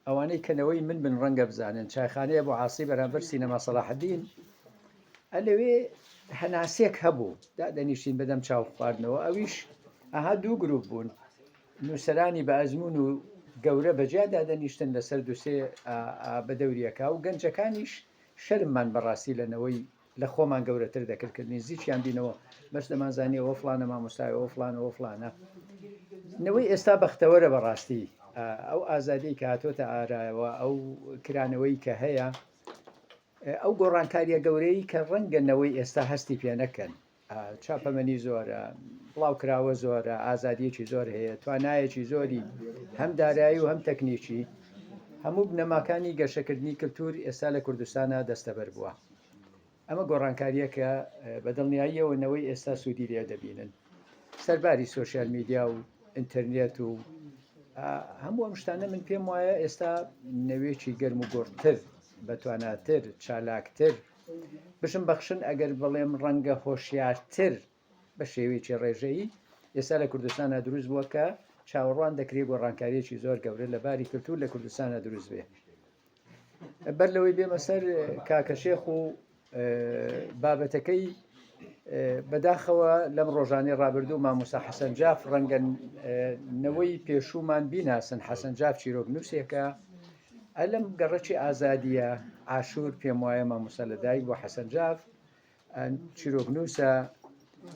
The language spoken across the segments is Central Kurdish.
ئەوانەی کەنەوەی من ڕەنگە بزانن چایخانەیە بۆ عاسی بەرامبەر سینەما سەلاحەدین ئەلەوێ هەناسێک هەبوو دادەنیشتین بەدەم چاو خواردنەوە ئەویش ئەها دوو گرروپ بوون نووسەرانی بە ئەزمون و گەورە بەجیا دادەنیشتن لەسەر دووسێ بە دەوریەکە و گەنجەکانیش شەرممان بەڕاستی لەنەوەی لە خۆمان گەورەتر دەکردکردنی زیچیان بینەوە بەس دەمانزانی ئەوە فلانە مامۆستایەوە فلانەوە فلانە نەوەی ئێستا بەختەوەرە بەڕاستی ئەو ئازادی کە هاتۆتە ئارایەوە ئەو کرانەوەی کە هەیە ئەو گۆڕانکاریە گەورەی کە ڕەنگەنەوەی ئێستا هەستی پێ نەکەن چاپەمەنی زۆرە بڵاو کراوە زۆرە ئازادیەکی زۆر هەیە توانایەکی زۆری هەم دارایی و هەم تەکنیکی هەموو بنەماکانی گەشەکردنی کللتور ئێستا لە کوردستانە دەستەبەر بووە ئەمە گۆڕانکاریە کە بەدڵنیاییەوەنەوەی ئێستا سوودی لێ دەبینن سەرباری سۆشیال میدیا و ئینتەرنێت و هەموو ئەم شتانە من پێم وایە ئێستا نەوێکی گەرم و گۆڕتر بەتواناتر چالاکتر بشم بەخشن ئەگەر بڵێم ڕەنگە هۆشیارتر بە شێوەیەکی ڕێژەیی ئێستا لە کوردستانە دروست بووە کە چاوەڕوان دەکرێت گۆڕانکاریەکی زۆر گەورە لە باری کللتور لە کوردستانە دروست بێ بەر لەوەی بێمە سەر کاکەشێخ و بابەتەکەی بەداخەوە لەم ڕۆژانەی ڕابردوو مامۆستا حەسەنجاف ڕەنگەنەوەی پێشومان بیناسن حەسەنجاف چیرۆکنووسێکە ئەلەم گەڕەکی ئازادیە ئاشور پێم وایە مامۆستا لەدایک بۆ حەسەنجاف چیرۆکنووسە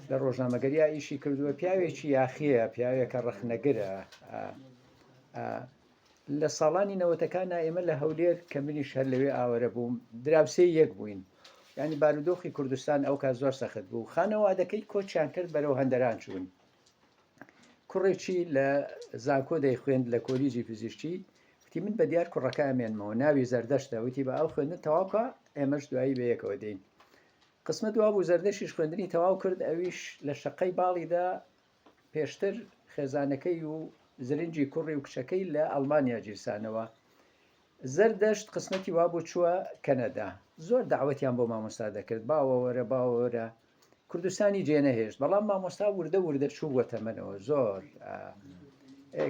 لە ڕۆژنامەگەریا ئیشی کردووە پیاوێکی یاخیە پیاوێکە ڕەخنەگرە لە ساڵانی نەوەتەکانە ئێمە لە هەولێر کە منیش هەر لەوێ ئاوەرە بووم دراوسێ یەک بووین ینی بارودۆخی کوردستان ئەو کا زۆر سەخت بوو خانەوادەکەی کۆچیان کرد بەرەو هەندەران چوون کوڕێکی لە زانکۆ دەیخوێند لە کۆلیجی پزیشکی وتی من بە دیار کوڕەکە ئەمێنمەوە ناوی زەردەشتە وتی بە ئەو خوێندن تەواوکە ئێمەش دوایی بەیەکەوە دەین قسمە دوا بوو زەردەشیش خوێندنی تەواو کرد ئەویش لە شەقەی باڵیدا پێشتر خێزانەکەی و زرنجی کوڕی و کچەکەی لە ئەڵمانیا گیرسانەوە زەردەشت قسمەتی وا بوو چووە کەنەدا زۆر داوەتیان بۆ مامۆستا دەکرد باوەوەرە باوەوەرە کوردستانی جێنەهێشت بەڵام مامۆستا وردە چوو بۆ تەمەنەوە زۆر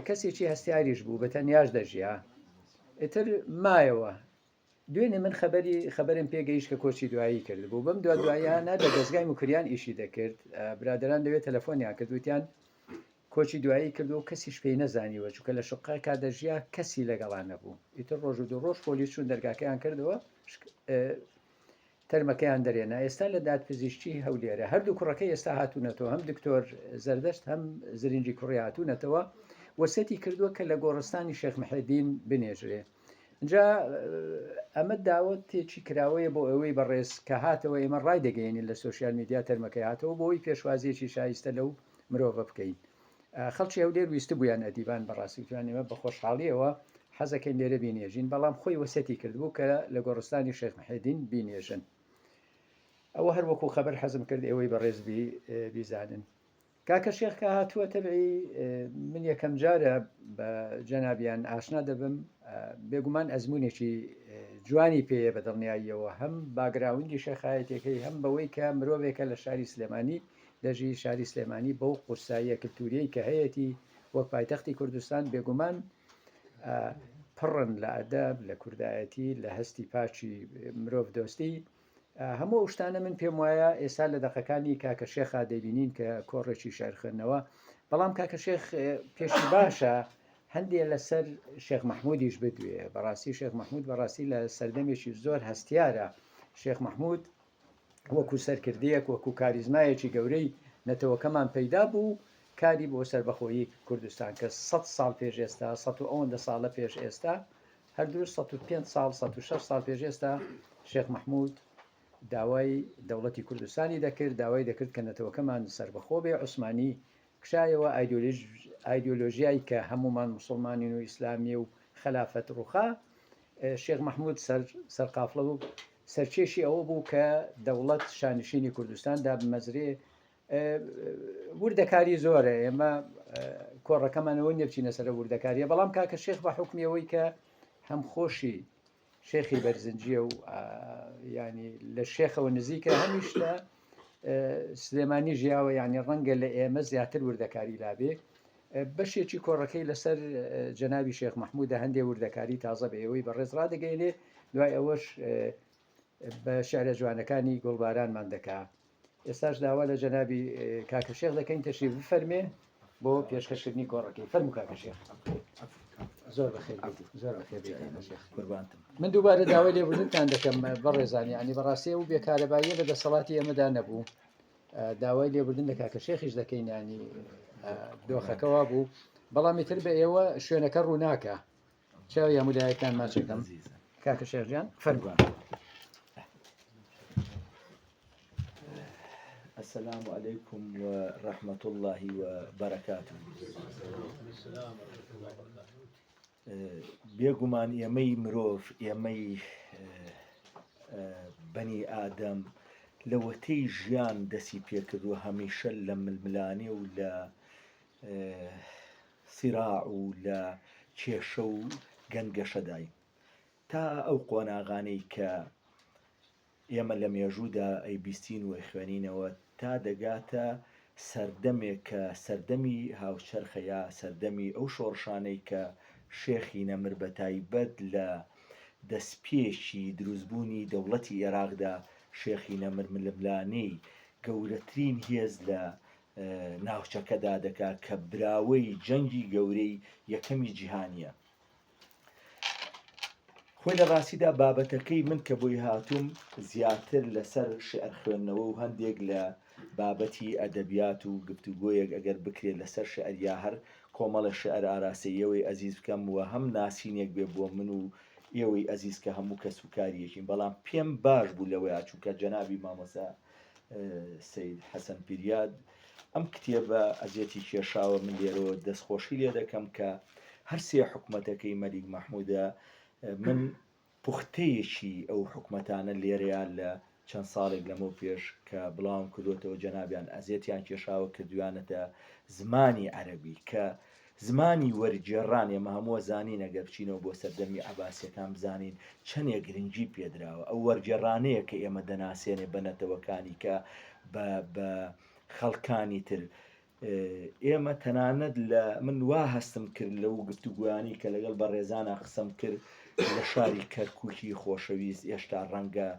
کەسێکی هەستیاریش بوو بە تەنیاش دەژیا ئیتر مایەوە دوێنێ من خەبەرم پێگەیشت کە کۆچی دوایی کرد بوو بەم دوایانە لە دەستگای موکریان ئیشی دەکرد برادران دەوێت تەلەفۆنیان کرد وتیان کۆچی دوایی کرد و کەسیش پێی نەزانیوە چونکە لە شقای کادەژیا کەسی لەگەڵان نەبوو ئیتر ڕۆژ و دوو ڕۆژ پۆلیس چوون دەرگاکەیان کردەوە تەرمەکەیان دەرێنا ئێستا لە دادپزیشکی هەولێرە هەردوو کوڕەکەی ئێستا هاتوونەتەوە هەم دکتۆر زەردەشت هەم زرنجی کوڕی هاتوونەتەوە وەسەتی کردووە کە لە گۆڕستانی شێخ محەدین بنێژرێ اینجا ئەمە داوەتێکی کراوەیە بۆ ئەوەی بەڕێز کە هاتەوە ئێمە ڕای دەگەێنین لە سۆشیال میدیا تەرمەکەی هاتەوە بۆی پێشوازیەکی شایستە لەو مرۆڤە بکەین خەڵکی هەولێر ویستە بوویان ئەدیبان بەڕاستی توانێمە بە خۆشحاڵیەوە حەزەکەین لێرە بینێژین بەڵام خۆی وەسەتی کردبوو کە لە گۆڕستانی شێخ محەدین بینێژن ئەوە هەر وەکو خەبەر حەزم کرد ئێوەی بەڕێز بیزانن کاکە شێخ کە هاتووە تەبعی من یەکەم جارە بە جەنابیان ئاشنا دەبم بێگومان ئەزمونێکی جوانی پێیە بە دڵنیاییەوە هەم باگراوندی شەخایەتەکەی هەم بەوەی کە مرۆڤێکە لە شاری سلێمانی لەژی شاری سلێمانی بەو قورساییە کلتوریەی کە هەیەی وەک پایتەختی کوردستان بێگومان پڕن لە ئەدەب لە کوردایەتی لە هەستی پاچی مرۆڤ دۆستی هەموو شتانە من پێم وایە ئێستا لە دەقەکانی کاکە شێخا دەبینین کە کۆڕێکی شارخێنەوە بەڵام کاکە شێخ پێشی باشە هەندێک لەسەر شێخ مەحموودیش بدوێ بەڕاستی شێخ مەحموود بەڕاستی لە سەردەمێکی زۆر هەستیارە شێخ مەحموود وەکو سەرکردەیەک وەکو کاریزمایەکی گەورەی نەتەوەکەمان پەیدا بوو کاری بۆ سەربەخۆیی کوردستان کە 100 ساڵ پێش ئێستا 100 ساڵە پێش ئێستا هەردوو 105 ساڵ 106 ساڵ پێش ئێستا شێخ مەحموود داوای دەوڵەتی کوردستانی دەکرد داوای دەکرد کە نەتەوەکەمان سەربەخۆ بێ عوسمانی کشایەوە ئایدۆلۆژیای کە هەمومان موسڵمانین و ئیسلامی و خلافەت ڕووخا شێخ مەحموود سەرقافڵە و سەرچێشی ئەوە بوو کە دەوڵەت شانشینی کوردستاندا بمەزرێ وردەکاری زۆرە ئێمە کۆڕەکەمانەوە نێبچینە سەر وردەکاریە بەڵام کاکە شێخ بە حکمیەوەی کە هەم خۆشی شێخی بەرزنجیە و ینی لە شێخەوە نزیکە هەمیش لە سلێمانی ژیاوە ینی ڕەنگە لە ئێمە زیاتر وردەکاری لابێ بەشێکی کۆڕەکەی لەسەر جەنابی شێخ مححمودە هەندێک وردەکاری تازە بە ئێوەی بەڕێز ڕدەگەینێ دوای ئەوەش بە شارە جوانەکانی گوڵبارانمان دەکا. ئێستاش داوا لە جەنابی کاکە شێخ دەکەین تەشی بفەرمێ بۆ پێشکەشکردنی کۆڕەکەی فەرموو کاکە شێخ. زۆر بەخێر زۆر بەخێر قوربانتم. من دووبارە داوای لێبوردنتان دەکەم بەڕێزانی ینی بەڕاستی و بێکارەباییە لە دەسەڵاتی ئێمەدا نەبوو داوای لێبوردن لە کاکە شێخیش دەکەین ینی دۆخەکەوا بوو بەڵامی تر بە ئێوە شوێنەکە ڕوو ناکە چاوی هەمولایەکان ماچەکەم کاکە شێخجان فەرمووە. السلام عليكم ورحمة الله وبركاته. بێگومان ئێمەی مرۆڤ ئێمەی بەنی ئادەم لە وەتەی ژیان دەسی پێکردووە هەمیشە لە ململانێ و لە سیراع و لە کێشە و گەنگەشەدای تا ئەو قۆناغانەی کە ئێمە لە مێژوودا ئەی بیستین و خوێنینەوە تا دەگاتە سەردەمێک کە سەردەمی هاوچەرخەیە سەردەمی ئەو شۆڕشانەی کە شێخی نەمر بە تایبەت لە دەستپێکی دروستبوونی دەوڵەتی عێراقدا شێخی نەمر ململانەی گەورەترین هێز لە ناوچەکەدا دەکات کە براوەی جەنگی گەورەی یەکەمی جیهانیە. خۆی لە ڕاستیدا بابەتەکەی من کە بۆی هاتووم زیاتر لەسەر شعر خوێندنەوە و هەندێک لە بابەتی ئەدەبیات و گفتوگۆیەک ئەگەر بکرێت لەسەر شعر یا هەر کۆمەڵە شعر ئاراسەیەوەی ئەزیز بکەم وە هەم ناسینێک بێ بۆ من و ئێوەی ئەزیز کە هەموو کەس و کاریەکین بەڵام پێم باش بوو لەوەیە چونکە جەنابی مامۆستا سەید حەسەن پیریاد ئەم کتێبە ئەزیەتی کێشاوە من لێرەوە دەستخۆشی لێ دەکەم کە هەرسێ حکومەتەکەی مەلیک مەحموودە من پوختەیەکی ئەو حکومەتانە لێرەیان لە چەند ساڵێک لەمە پێش کە بڵاوم کردوێتەوە جەنابیان ئەزیەتیان کێشاوە کردویانەتە زمانی عەرەبی کە زمانی وەرجێڕان ئێمە هەمووە زانین ئەگەر بچینەوە بۆ سەردەمی عەباسیەکان بزانین چەندێک گرنگی پێدراوە ئەو وەرجێڕانەیە کە ئێمە دەناسێنێ بە نەتەوەکانی کە بە خەڵکانی تر ئێمە تەنانەت لە من وا هەستم کرد لەو گفتوگویانی کە لەگەڵ بە ڕێزانە قسەم کرد لە شاری کەرکووکی خۆشەویست ئێشتا ڕەنگە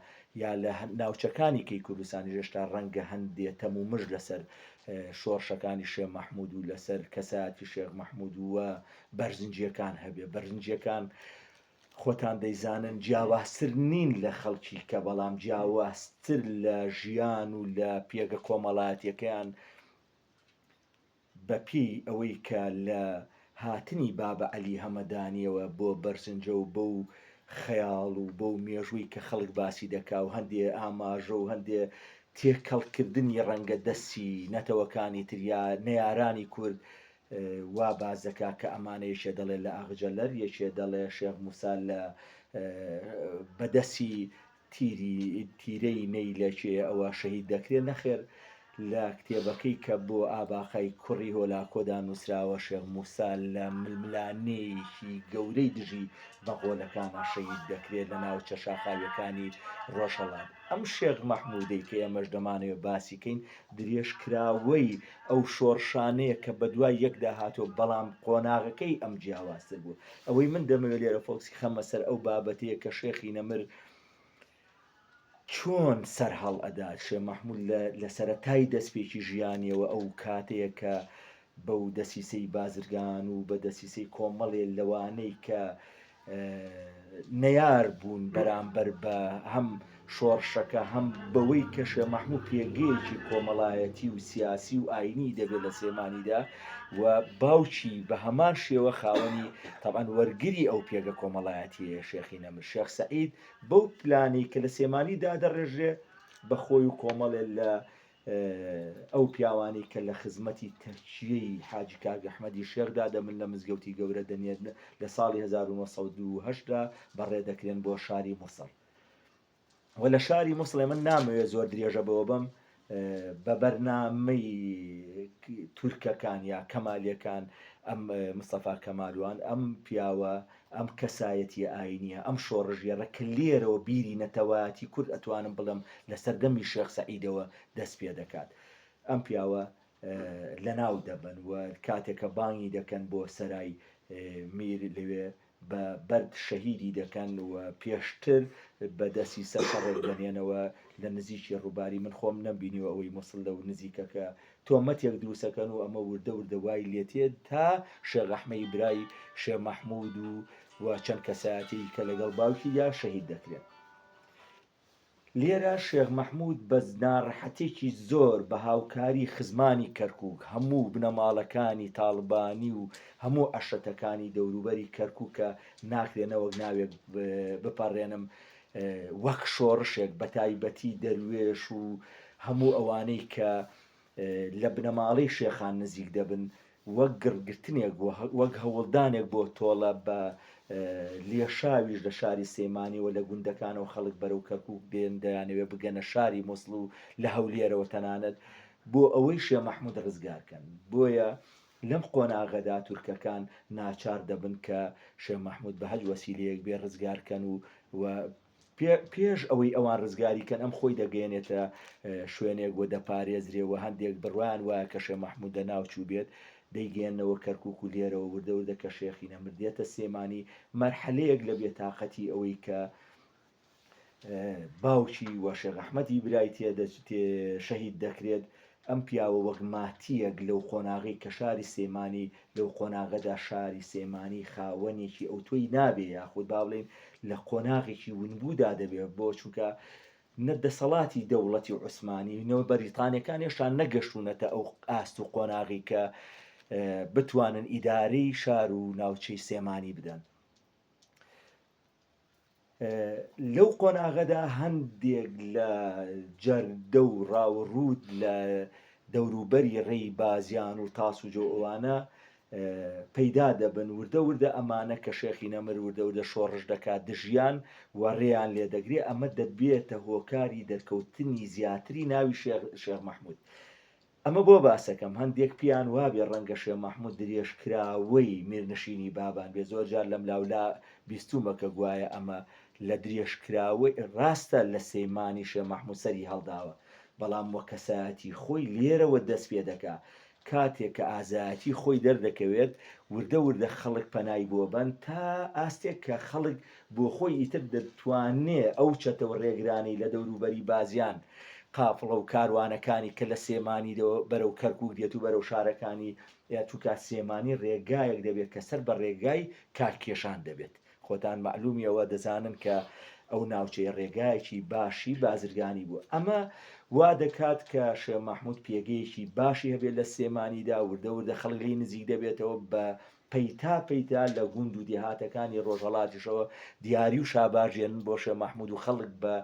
یا لە ناوچەکانی کەی کوردستانی هێشتا ڕەنگە هەندێک تەم و مژ لەسەر شۆڕشەکانی شێخ مەحموود و لەسەر کەسایەتی شێخ مەحموود وە بەرزنجیەکان هەبێ بەرزنجیەکان خۆتان دەیزانن جیاوازتر نین لە خەڵکی کە بەڵام جیاوازتر لە ژیان و لە پێگە کۆمەڵایەتیەکەیان بەپی ئەوەی کە لە هاتنی بابە عەلی هەمەدانیەوە بۆ بەرزنجە و بەو خەیاڵ و بەو مێژووی کە خەڵک باسی دەکا و هەندێ ئاماژە و هەندێ تێکەڵکردنی ڕەنگە دەستی نەتەوەکانی تریا نەیارانی کورد وا بازەکە کە ئەمانە یەکێ دەڵێ لە ئاغجەلەر یەکێ دەڵێ شێخ موسا لە بەدەسی تیرەی نەی لەکێ ئەوە شەهید دەکرێت نەخێر لە کتێبەکەی کە بۆ ئاباخای کوڕی هۆلاکۆدا نووسراوە شێخ موسا لە ململانەیەکی گەورەی دژی بەغۆلەکانە شەهید دەکرێت لە ناو چەشاخاویەکانی ڕۆژهەڵات. ئەم شێخ مەحموودەی کە ئێمەش دەمانەوێت باسیکەین درێژکراوەی ئەو شۆڕشانەیە کە بە دوای یەکدا هاتۆ بەڵام قۆناغەکەی ئەم جیاوازتر بوو. ئەوەی من دەمەوێت لێرە فۆکسی خەمە سەر ئەو بابەتەیە کە شێخی نەمر چۆن سەرهەڵ ئەدات شێخ مەحموود لە سەرەتای دەستپێکی ژیانیەوە ئەو کاتەیە کە بەو دەسیسەی بازرگان و بە دەسیسەی کۆمەڵێ لەوانەی کە نەیار بوون بەرامبەر بە هەم شۆڕشەکە هەم بەوەی کە شێخ مەحموود پێگەیەکی کۆمەڵایەتی و سیاسی و ئاینی دەبێت لە سێمانیدا و باوکی بە هەمان شێوە خاوەنی تەبعاً وەرگری ئەو پێگە کۆمەڵایەتیە شێخی نەمر شێخ سەعید بەو پلانی کە لە سێمانیدا دەڕێژێ بەخۆی و کۆمەڵێ لە ئەو پیاوانی کە لە خزمەتی تەرکیەی حاجی کاک ئەحمەدی شێخدا دەمن لە مزگەوتی گەورە دەنێن لە ساڵی 1970دا بەڕێدەکرێن بۆ شاری مووسڵ و لە شاری مووسڵێ من نامەوێت زۆر درێژە بەوە بم بە بەرنامەی تورکەکان یا کەمالیەکان ئەم مستەفا کەمالوان ئەم پیاوە ئەم کەسایەتی ئاینیە ئەم شۆڕژێڕە کە لێرەوە بیری نەتەوایەتی کورد ئەتوانم بڵم لە سەردەمی شێخ سەعیدەوە دەست پێ دەکات. ئەم پیاوە لە ناو دەبن و کاتێکە بانگی دەکەن بۆ سەرای میر لەوێ بە بەرد شەهیدی دەکەن و پێشتر بە دەستی سەرڕێک دەنێنەوە لە نزیکی ڕووباری من خۆم نەبینیوە ئەوەی مووسڵ لەو نزیکەکە تۆمەتێک دروستەکەن و ئەمە وردە وردەوای لێتێت تا شێخ ئەحمەدی برای شێخ مەحموود و چەند کەسایەتی کە لەگەڵ باوکی یا شەهید دەکرێت. لێرە شێخ مەحموود بە ناڕەحەتێکی زۆر بە هاوکاری خزمانی کەرکووک هەموو بنەماڵەکانی تاڵبانی و هەموو عەشرەتەکانی دەوروبەری کەرکووکە ناکرێنەوە ناوێک بپەڕێنم وەک شۆڕشێک بە تایبەتی دەروێش و هەموو ئەوانەی کە لە بنەماڵەی شێخان نزیک دەبن وەک گڕگرتنێک وەک هەوڵدانێک بۆ تۆڵە بە لێشاویش لە شاری سێمانیەوە لە گوندەکانەوە خەڵک بەرەو کەرکووک بێن دەیانەوێ بگەنە شاری مووسڵ و لە هەولێرەوە تەنانەت بۆ ئەوەی شێخ مەحموود ڕزگارکەن. بۆیە لەم قۆناغەدا تورکەکان ناچار دەبن کە شێخ مەحموود بە هەج وەسیلەیەک بێ ڕزگارکەن و پێش ئەوەی ئەوان ڕزگاریکەن ئەم خۆی دەگەێنێتە شوێنێک بۆ دەپارێزرێەوە هەندێک بڕوان وایە کە شێخ مەحموود دەناوچوو بێت دەیگەێنەوە کەرکووک و لێرەوە وردەوردە کە شێخی نەمردێتە سێمانی مەرحەلەیەک لە بێتاقەتی ئەوەی کە باوکی وە شێخ ئەحمەدی برای شەهید دەکرێت ئەم پیاوە وەک ماتیەک لەو قۆناغی کە شاری سێمانی لەو قۆناغەدا شاری سێمانی خاوەنێکی ئەو تۆی نابێ یاخود با بڵێن لە قۆناغێکی ونبوودا دەبێت بۆ چونکە نەدەسەڵاتی دەوڵەتی عوسمانی نەوە بەریتانیەکانیشان نەگەشتونەتە ئەو ئاست و قۆناغی کە بتوانن ئیدارەی شار و ناوچەی سێمانی بدەن. لەو قۆناغەدا هەندێک لە جەردە و ڕاوڕوود لە دەوروبەری ڕێی بازیان و تاس و جۆ ئەوانە پەیدا دەبن وردە وردە ئەمانە کە شێخی نەمر وردە وردە شۆڕش دەکات دژیان و ڕێیان لێ دەگرێ ئەمە دەبێتە هۆکاری دەرکەوتنی زیاتری ناوی شێخ مەحموود. ئەمە بۆ باسەکەم هەندێک پیان وابێ ڕەنگە شێخ مەحموود درێژکراوەی میرنشینی بابان بێ زۆر جار لەم لاولا بیستومەکە گوایە ئەمە لە درێژکراوەی ڕاستە لە سەیمانی شێخ مەحموود سەری هەڵداوە بەڵام وە کەسایەتی خۆی لێرەوە دەست پێ دەکا کاتێک کە ئازایەتی خۆی دەردەکەوێت وردە وردە خەڵک پەنای بۆ بن تا ئاستێک کە خەڵک بۆ خۆی ئیتر دەتوانێ ئەو چەتەوە ڕێگرانی لە دەوروبەری بازیان قافڵە و کاروانەکانی کە لە سێمانی بەرەو کەرکووک دێت و بەرەو شارەکانی توکات سێمانی ڕێگایەک دەبێت کە سەر بە ڕێگای کاکێشان دەبێت. خۆتان معلومیەوە دەزانن کە ئەو ناوچەی ڕێگایەکی باشی بازرگانی بووە. ئەمە وا دەکات کە شێخ مەحموود پێگەیەکی باشی هەبێت لە سێمانیدا وردە وردە خەڵکی نزیک دەبێتەوە بە پەیتا لە گوند و دێهاتەکانی ڕۆژهەڵاتیشەوە دیاری و شاباژێن بۆ شێخ مەحموود و خەڵک بە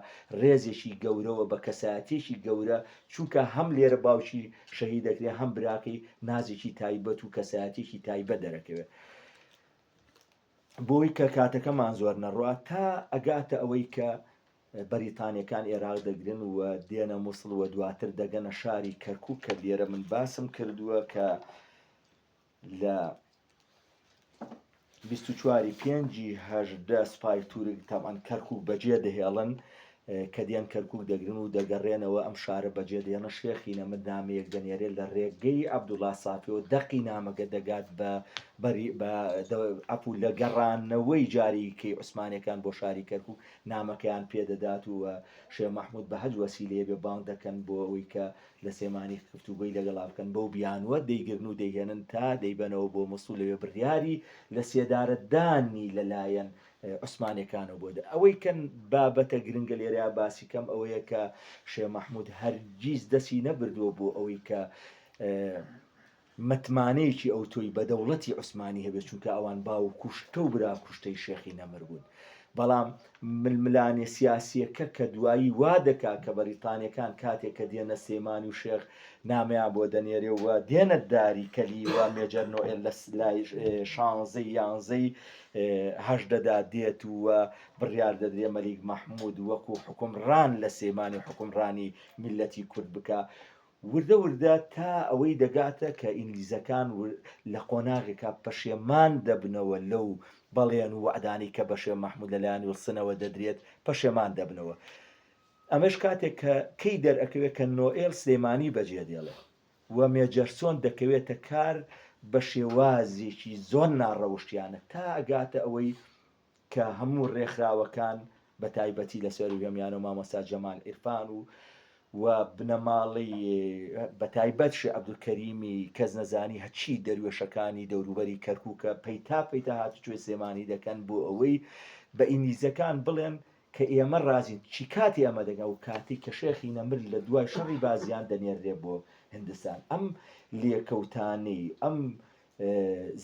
ڕێزێکی گەورەوە بە کەسایەتێکی گەورە چونکە هەم لێرە باوکی شەهید دەکرێت هەم براکەی نازێکی تایبەت و کەسایەتێکی تایبەت دەرەکەوێت. بۆی کە کاتەکەمان زۆر نەڕوا تا ئەگاتە ئەوەی کە بەریتانیەکان عێراق دەگرن و دێنە مووسڵ و دواتر دەگەنە شاری کەرکووک کە لێرە من باسم کردووە کە لە 24/5 سوپای تورک تاوان کەرکووک بەجێ دەهێڵن کە دێن کەرکووک دەگرن و دەگەڕێنەوە ئەم شارە بەجێ دێنە شێخی نەمر نامەیەک دەنێرێت لە ڕێگەی عەبدوڵڵا سافیەوە دەقی نامەکە دەگات بە لە گەڕانەوەی جاریکەی عوسمانیەکان بۆ شاری کەرکووک نامەکەیان پێدەدات و شێخ مەحموود بە هەج وەسیلەیە بێ بانگ دەکەن بۆ ئەوەی کە لە سێمانی گفتوگۆی لەگەڵا بکەن بەو بیانوە دەیگرن و دەیهێنن تا دەیبەنەوە بۆ مووسڵ لەوێ بڕیاری لە سێدارەدانی لەلایەن عوسمانیەکانەوە بۆ ئەوەی کەن بابەتە گرنگە لێرە باسی کەم ئەوەیە کە شێخ مەحموود هەرگیز دەستی نەبردووە بۆ ئەوەی کە متمانەیەکی ئەو تۆی بە دەوڵەتی عوسمانی هەبێت چونکە ئەوان باو کوشتە و برا کوشتەی شێخی نەمر بوون. بەڵام ململانێ سیاسیەکە کە دوایی وا دەکا کە بەریتانیەکان کاتێک کە دێنە سێمانی و شێخ نامیان بۆ دەنێرێەوە دێنە داری کەلی و مێجەر نۆئێل لە لای 11 هەژدەدا دێت و بڕیار دەدرێ مەلیک مەحموود وەکو حکومڕان لە سێمانی حکومڕانی میلەتی کورد بکە وردە وردە تا ئەوەی دەگاتە کە ئینگلیزەکان لە قۆناغێکا پەشێمان دەبنەوە لەو بەڵێن و وەعدانی کە بە شێخ مەحموود لەلایەن وڵسنەوە دەدرێت پەشێمان دەبنەوە. ئەمەش کاتێک کە کەی دەرئەکەوێت کە نۆئێل سلێمانی بەجێ دێڵێ و مێجەرسۆن دەکەوێتە کار بە شێوازێکی زۆر ناڕەوشتیانە تا ئەگاتە ئەوەی کە هەموو ڕێکخراوەکان بە تایبەتی لە سەر هەمیان و مامۆستا جەمال عیرفان و بنەماڵی بە تایبەت شێخ عەبدولکەریمی کەس نەزانی هەچی دەروێشەکانی دەوروبەری کەرکووکە پەیتا هاتوچێ سێمانی دەکەن بۆ ئەوەی بە ئینگلیزەکان بڵێن کە ئێمە ڕازین چی کاتی ئەمە دەگا و کاتی کە شێخی نەمر لە دوای شەڕی بازیان دەنێرێ بۆ هندستان. ئەم لێکەوتانەی ئەم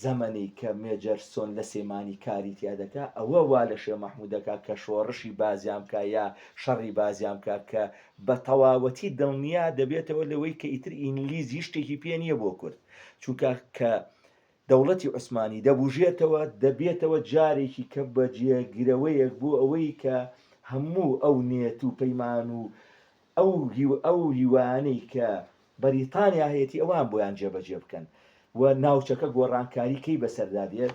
زەمەنی کە مێجەرسۆن لە سێمانی کاری تیا دەکا ئەوە وا لە شێخ مەحموودەکە کە شۆڕشی بازیامکە یا شەڕی بازیامکە کە بە تەواوەتی دڵنیا دەبێتەوە لەوەی کە ئیتر ئینگلیزی شتێکی پێ نییە بۆ کورد چونکە کە دەوڵەتی عوسمانی دەبوژێتەوە دەبێتەوە جارێکی کە بەجێگرەوەیەک بوو ئەوەی کە هەموو ئەو نێت و پەیمان و ئەو هیوانەی کە بەریتانیا هەیەی ئەوان بۆیان جێبەجێ بکەن و ناوچەکە گۆڕانکاری کەی بەسەردادێت.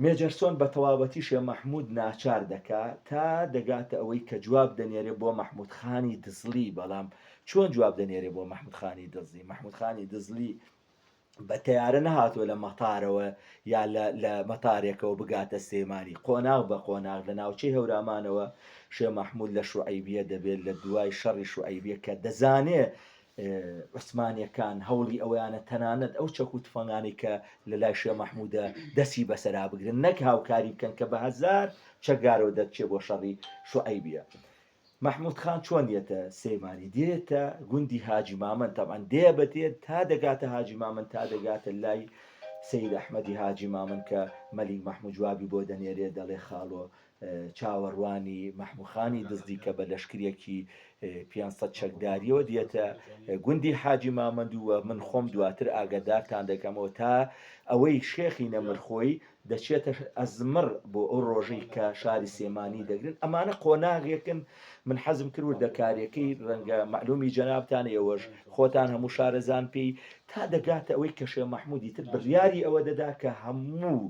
مێجەرسۆن بە تەواوەتی شێخ مەحموود ناچار دەکا تا دەگاتە ئەوەی کە جواب دەنێرێ بۆ مەحموود خانی دزلی. بەڵام چۆن جواب دەنێرێ بۆ مەحموود خانی دزلی؟ مەحموود خانی دزلی بە تەیارە نەهاتوە لە مەتارەوە یا لە مەتارێکەوە بگاتە سێمانی قۆناغ بە قۆناغ لە ناوچەی هەورامانەوە شێخ مەحموود لە شوعەیبیە دەبێت لە دوای شەڕی شوعەیبیە کە دەزانێ عوسمانیەکان هەوڵی ئەویانە تەنانەت ئەو چەک و تفەنگانی کە لە لای شێخ مەحموودە دەستی بەسەرا بگرن نەک هاوکاری بکەن کە بە هەزار چەکگارەوە دەچێ بۆ شەڕی شوعەیبیە. مەحموود خان چۆن دێتە سێمانی؟ دێتە گوندی حاجی مامەن تەبعەن دێبەتێت تا دەگاتە حاجی مامەن تا دەگاتە لای سەید ئەحمەدی حاجی مامەن کە مەلیک مەحموود جوابی بۆ دەنێرێ دەڵێ خاڵۆ چاوەڕوانی مەحموود خانی دزدی کە بە لەشکرێکی 500 چەکداریەوە دێتە گوندی حاجی مامەند و من خۆم دواتر ئاگادارتان دەکەمەوە تا ئەوەی شێخی نەمرخۆی دەچێتە ئەزمر بۆ ئەو ڕۆژەی کە شاری سێمانی دەگرن. ئەمانە قۆناغێکن من حەزم کرد دەکارێکەی ڕەنگە معلومی جەنابتان ئێوەش خۆتان هەموو شارەزان پێی تا دەگاتە ئەوەی کە شێخ مەحموودی تر بڕیاری ئەوە دەدا کە هەموو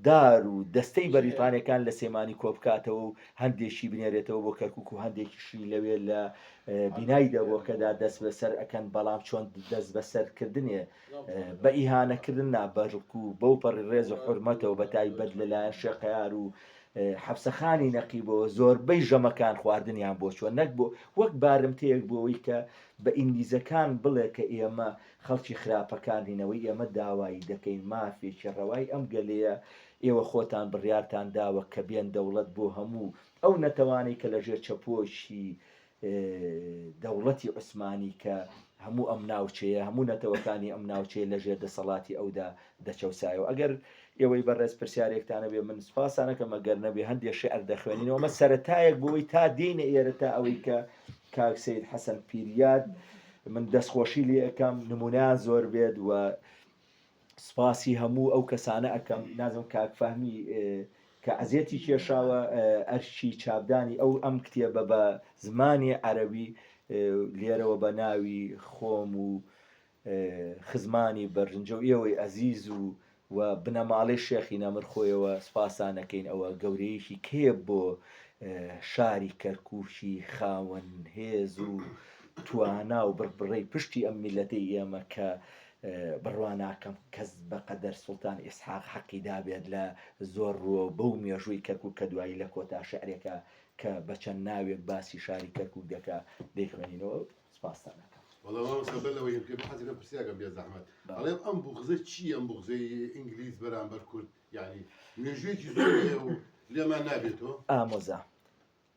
دار و دەستەی بەریتانیەکان لە سێمانی کۆبکاتەوە و هەندێکی بنێرێتەوە بۆ کەرکووک و هەندێکیشی لەوێ لە بینایی دەبۆکەدا دەست بەسەر ئەەکەن. بەڵام چۆن دەست بەسەرکردنێ بە ئیهانەکردن نابەرک و بەو پەڕی ڕێز و حورمەتەوە بە تایبەت لەلایەن شێقیار و حەبسەخانی نەقیبەوە زۆربەی ژەمەکان خواردنیان بۆ چوە نەک بۆ وەک بارمتەیەک بۆەوەی کە بە ئینگلیزەکان بڵێ کە ئێمە خەڵکی خراپەکانینەوەی ئێمە داوایی دەکەین مافێکی ڕەوای ئەم گەلەیە ئێوە خۆتان بڕیارتان داوە کە بێن دەوڵەت بۆ هەموو ئەو نەتەوانی کە لەژێر چەپۆشی دەوڵەتی عوسمانی کە هەموو ئەم ناوچەیە هەموو نەتەوەکانی ئەم ناوچەیە لەژێر دەسەڵاتی ئەودا دەچەوسایەوە. ئەگەر ئێوەی بەڕێز پرسیارێکتانە بێ من سوپاسانەکەم ئەگەر نەبێ هەندێک شێعر دەخوێنینەوە مە سەرەتایەک بۆەوەی تا دێنە ئێرە تا ئەوەی کە کاک سەید حەسەن پیریاد من دەستخۆشی لێ ئەەکەم نمونیان زۆر بێت و سپاسی هەموو ئەو کەسانە ئەەکەم. نازم کاکفەهمی کە ئەزیەتی کێشاوە ئەرشی چاپدانی ئەو ئەم کتێبە بە زمانی عەرەبی لێرەوە بە ناوی خۆم و خزمانی بەرژنجە و ئێوەی ئەزیز و بنەماڵەی شێخی نەمرخۆیەوە سپاسانەکەین. ئەوە گەورەیەکی کێب بۆ شاری کەرکووکی خاوەن هێز و توانا و بڕبڕەی پشتی ئەم میلەتەی ئێمە کە بڕواناکەم کەس بەقەدەر سوڵتان ئیسحاق حەقی دابێت لە زۆر ڕووە بەو مێژووی کەرکووک کە دوایی لە کۆتا شعرێکە کە بە چەند ناوێک باسی شاری کەرکووک دەکا دەیخوێنینەوە. سپاسانەکەم. والله سەبەرەوەی حەزم پرسیاکەم بێ زەحمەت ئەڵێم ئەم بوغزە چی ئەم بوغزەی ئینگلیز بەرامبەر کورد یعنی مێژوویەکی زۆر و لێمان نابێتەوە ئامۆزا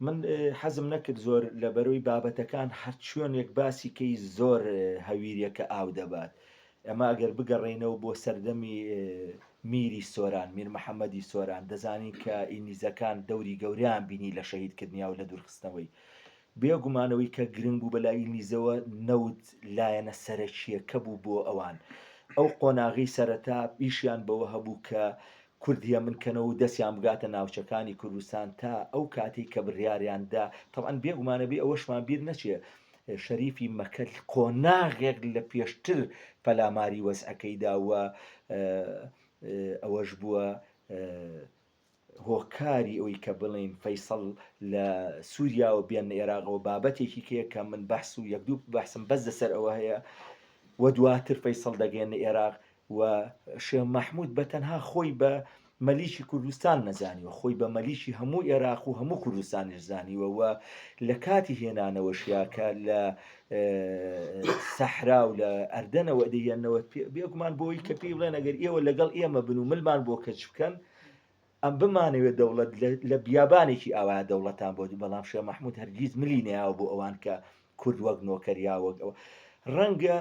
من حەزم نەکرد زۆر لە بەرەوەی بابەتەکان هەرچۆنێک باسی کەی زۆر هەویریەکە ئاو دەبات. ئەمە ئەگەر بگەڕێنەوە بۆ سەردەمی میری سۆران میر محەممەدی سۆران دەزانین کە ئینگلیزەکان دەوری گەوریان بینی لە شەهیدکردنیا و لە دوورخستنەوەی بێگومانەوەی کە گرنگ بوو بەلای ئینگلیزەوە نەوت لایەنە سەرەکیەکە بوو بۆ ئەوان. ئەو قۆناغی سەرەتا ئیشیان بەوە هەبوو کە کوردیە منکەنەوە و دەستیان بگاتە ناوچەکانی کوردستان تا ئەو کاتی کە بڕیاریاندا تەڵەن بێگومانەبی ئەوەشمان بیر نەچێ شەریفی مەکە قۆناغێک لە پێشتر پەلاماری وەزعەکەیدا وە ئەوەش بووە هۆکاری ئەوەی کە بڵین فەیسەڵ لە سووریا و بێن عێراقەوە بابەتێکی کەیە کە من بەحس و یەکدوو بەحسم بەس لەسەر ئەوە هەیە و دواتر فەیسەڵ دەگەێنە عێراق و شێخ مەحموود بەتەنها خۆی بە مەلیشی کوردستان نەزانیوە، خۆی بە مەلیشی هەموو عێراق و هەموو کوردستانیش زانیوە و لە کاتی هێنانەوەشیا کە لە سەحرا و لە ئەردەنەوە دەیێنەوە بێگومان بۆی کە پێی بڵێن ئەگەر ئێوە لەگەڵ ئێمە بن و ملمان بۆ کەچ بکەن ئەم بمانەوێت دەوڵەت لە بیابانێکی ئاوا دەوڵەتان بۆ بەڵام شێخ مەحموود هەرگیز ملی نەیاوە بۆ ئەوان کە کورد وەک نۆکەریا وەک ئەوە ڕەنگە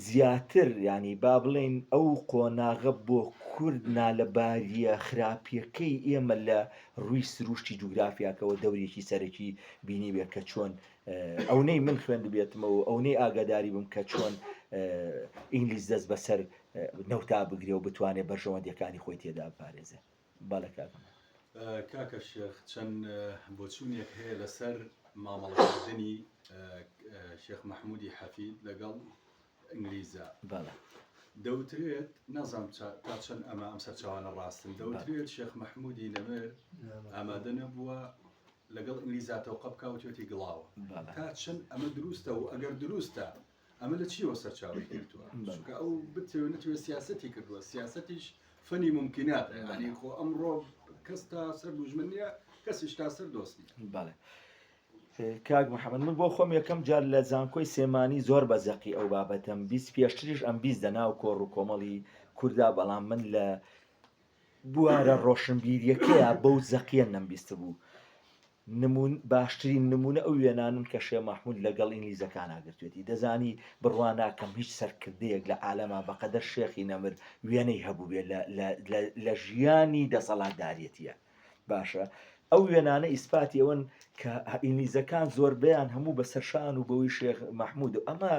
زیاتر ینی با بڵێن ئەو قۆناغە بۆ کورد نالەباریە خراپیەکەی ئێمە لە ڕووی سروشتی جوگرافیاکەوە دەورێکی سەرەکی بینی بێت کە چۆن ئەوەی من خوێند بێتمەوە ئەوەی ئاگاداری بم کە چۆن ئینگلیز دەست بەسەر نەوتا بگرێ و بتوانێت بەرژەوەندیەکانی خۆی تێدا بپارێزێ باڵە کاکەم. کاکە شێخ چەند بۆچوونێک هەیە لەسەر مامەڵەکردنی شێخ مەحموودی حەفید لەگەڵ ئینگلیزە. دەوترێت نازانم تا چەند ئەمە ئەم سەرچاوانە ڕاستن دەوترێت شێخ مەحموودی نەمێر ئامادە نەبووە لەگەڵ ئینگلیزاتەوە قەبکا و توێتی گڵاوە تا چەند ئەمە دروستە و ئەگەر دروستە ئەمە لە چیوە سەرچاوی کردووە چونکە ئەو بتوێت نەتوێت سیاسەتی کردووە سیاسەتیش فەنی ممکنات ینی خۆ ئەمڕۆ کەس تا سەر دوژمن نیە کەسیش تا سەر دۆستی. کاک محەممەد من بۆ خۆم یەکەم جار لە زانکۆی سێمانی زۆر بەزەقی ئەو بابەتەم بیست پێشتریش ئەم بیست دەناو کۆڕ و کۆمەڵی کووردا بەڵام من لە بوارە ڕۆشنبیریەکەیە بەو زەقیە نەمبیستە بوو باشترین نمونە ئەو وێنانن کە شێخ مەحموود لەگەڵ ئینگلیزەکان ئاگرتوێتی دەزانی بڕواناکەم هیچ سەرکردەیەک لە عالەما بەقەدەر شێخی نەمر وێنەی هەبوو بێت لە ژیانی دەسەڵاتدارەتیە باشە ئەو وێنانە ئیسپاتی ئەوەن کە ئینگلیزەکان زۆربیان هەموو بەسەر شان و بەوەی شێخ مەحموود و ئەمە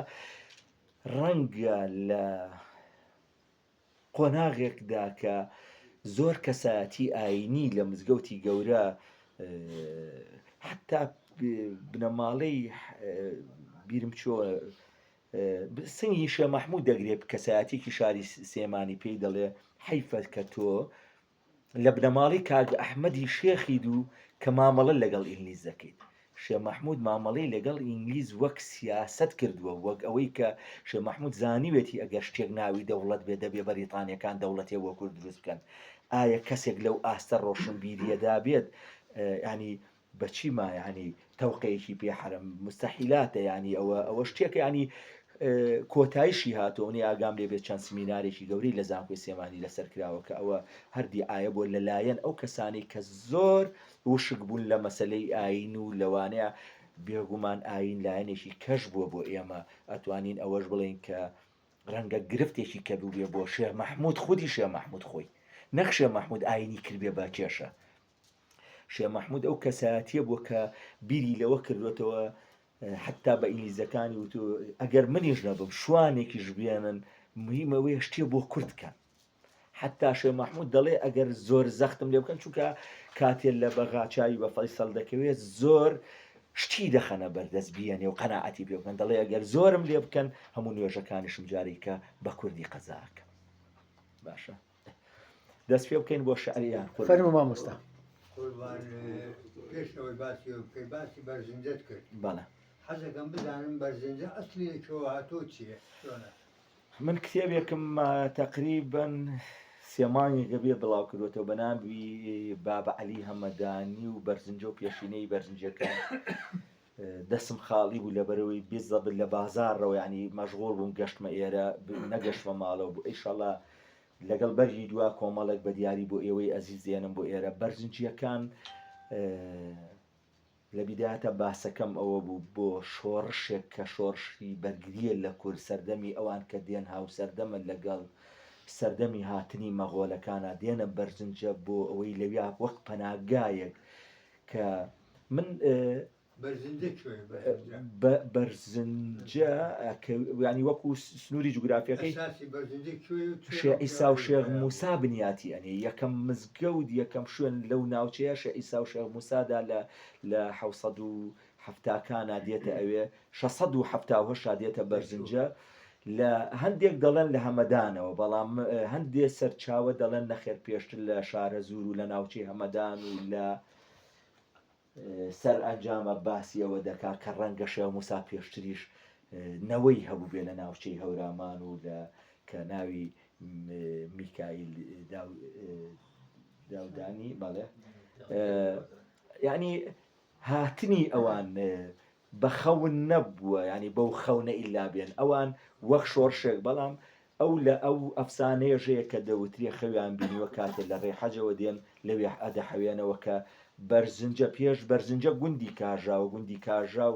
ڕەنگە لە قۆناغێکدا کە زۆر کەسایەتی ئاینی لە مزگەوتی گەورە حتا بنەماڵەی بیرم چۆ سنگی شێخ مەحموود دەگرێت کەسایەتێکی شاری سێمانی پێی دەڵێ حەیفە کە تۆ لە بنەماڵی کاک ئەحمەدی شێخی دوو کە مامەڵە لەگەڵ ئینگلیز دەکەیت. شێخ مەحموود مامەڵەی لەگەڵ ئینگلیز وەک سیاست کردووە وەک ئەوەی کە شێخ مەحموود زانیوێتی ئەگەر شتێک ناوی دەوڵەت بێ دەبێ بەریتانیەکان دەوڵەتێ بۆ کورد دروست بکەن ئایا کەسێک لەو ئاستە ڕۆشنبیریەدا بێت ینی بەچی ما ینی تەوقەیەکی پێ حرم مستەحیلاتە ینی ئەوە شتێکە ینی کۆتاییشی هاتۆنی ئاگام لێ بێت چەند سمینارێکی گەوری لە زانکۆی سێمانی لەسەر کراوە کە ئەوە هەردی ئاە بۆ لەلایەن ئەو کەسانی کە زۆر وشک بوون لە مەسلەی ئاین و لەوانەیە بێگومان ئاین لایەنێکی کەش بووە بۆ ئێمە ئەتوانین ئەوەش بڵێن کە ڕەنگە گرفتێکی کەدوو بێ بۆ شێخ مەحموود خودی شێخ مەحموود خۆی نەک شێخ مەحموود ئاینی کردبێ با کێشە شێخ مەحموود ئەو کەسایەتیە بووە کە بیری لەوە کردوێتەوە حتا بە ئینگلیزەکانی وتو ئەگەر منیش نەبم شوانێکیش بێنن مهمەوەی شتێ بۆ کوردکەن حتا شێخ مەحموود دەڵێ ئەگەر زۆر زەختم لێ بکەن چونکە کاتێک لە بەغاچایی بە فەیسەڵ دەکەوێت زۆر شتی دەخەنە بەردەست بیێنێ و قەناعەتی پێ بکەن دەڵێ ئەگەر زۆرم لێ بکەن هەموو نوێژەکانیشم جارێک کە بە کوردی قەزاکە باشە دەست پێ بکەین بۆ شعریان فەرموو مامۆستا. پێشەوەی باسی و پێی باسی بەرزنجەت کرد بەڵێ حەزەکەم بزانم بەرزنجە ئەسلی لەکەوە هاتۆ چییە چۆنە؟ من کتێبێکم تقریبا سێمانی گەبێ بڵاو کردوێتەوە بەناوی بابە عەلی هەمەدانی و بەرزنجە و پێشینەی بەرزنجەکان دەسم خاڵی بوو لەبەرەوەی بێزەبر لە بازارڕەوە ینی مەشغوڵ بووم گەشتمە ئێرە نەگەشتمە ماڵەوە بوو ئیشەڵا لەگەڵ بەرژی دوا کۆمەڵێک بە دیاری بۆ ئێوەی ئەزیز دێنم بۆ ئێرە بەرزنجیەکان لە بیدایەتە باسەکەم ئەوە بوو بۆ شۆڕشێک کە شۆڕشی بەرگریە لە کورد سەردەمی ئەوان کە دێن هاو سەردەمە لەگەڵ سەردەمی هاتنی مەغۆلەکانە دێنە بەرزنجە بۆ ئەوەی لەویا وەک پەناگایەک کە من بەرزنجە ینی وەکو سنووری جوگرافیەکەی شێخ عیسا و شێخ موسا بنیاتی ئەنێ یەکەم مزگەوت یەکەم شوێن لەو ناوچەیە شێخ عیسا و شێخ موسادا لە 1970کانە دێتە ئەوێ 670 دێتە بەرزنجە لە هەندێک دەڵێن لە هەمەدانەوە بەڵام هەندێک سەرچاوە دەڵێن نەخێر پێشتر لە شارە زور و لە ناوچەی هەمەدان و لە سەر ئەنجامە باسیەوە دەکا کە ڕەنگە شێخ موسا پێشتریش نەوەی هەبوو بێ لە ناوچەی هەورامان و لە کە ناوی میکایل داودانی بەڵێ یعنی هاتنی ئەوان بە خەون نەبووە ینی بەو خەونە ئیلا بێن ئەوان وەک شۆڕشێک بەڵام ئەو لە ئەو ئەفسانەیەژەیە کە دەوتریە خەویان بینیوە کاتێک لە ڕێحەجەوە دێن لەوێ ئەدەحەوێنەوە کە بەرزنجە پێش بەرزنجە گوندی کاژاو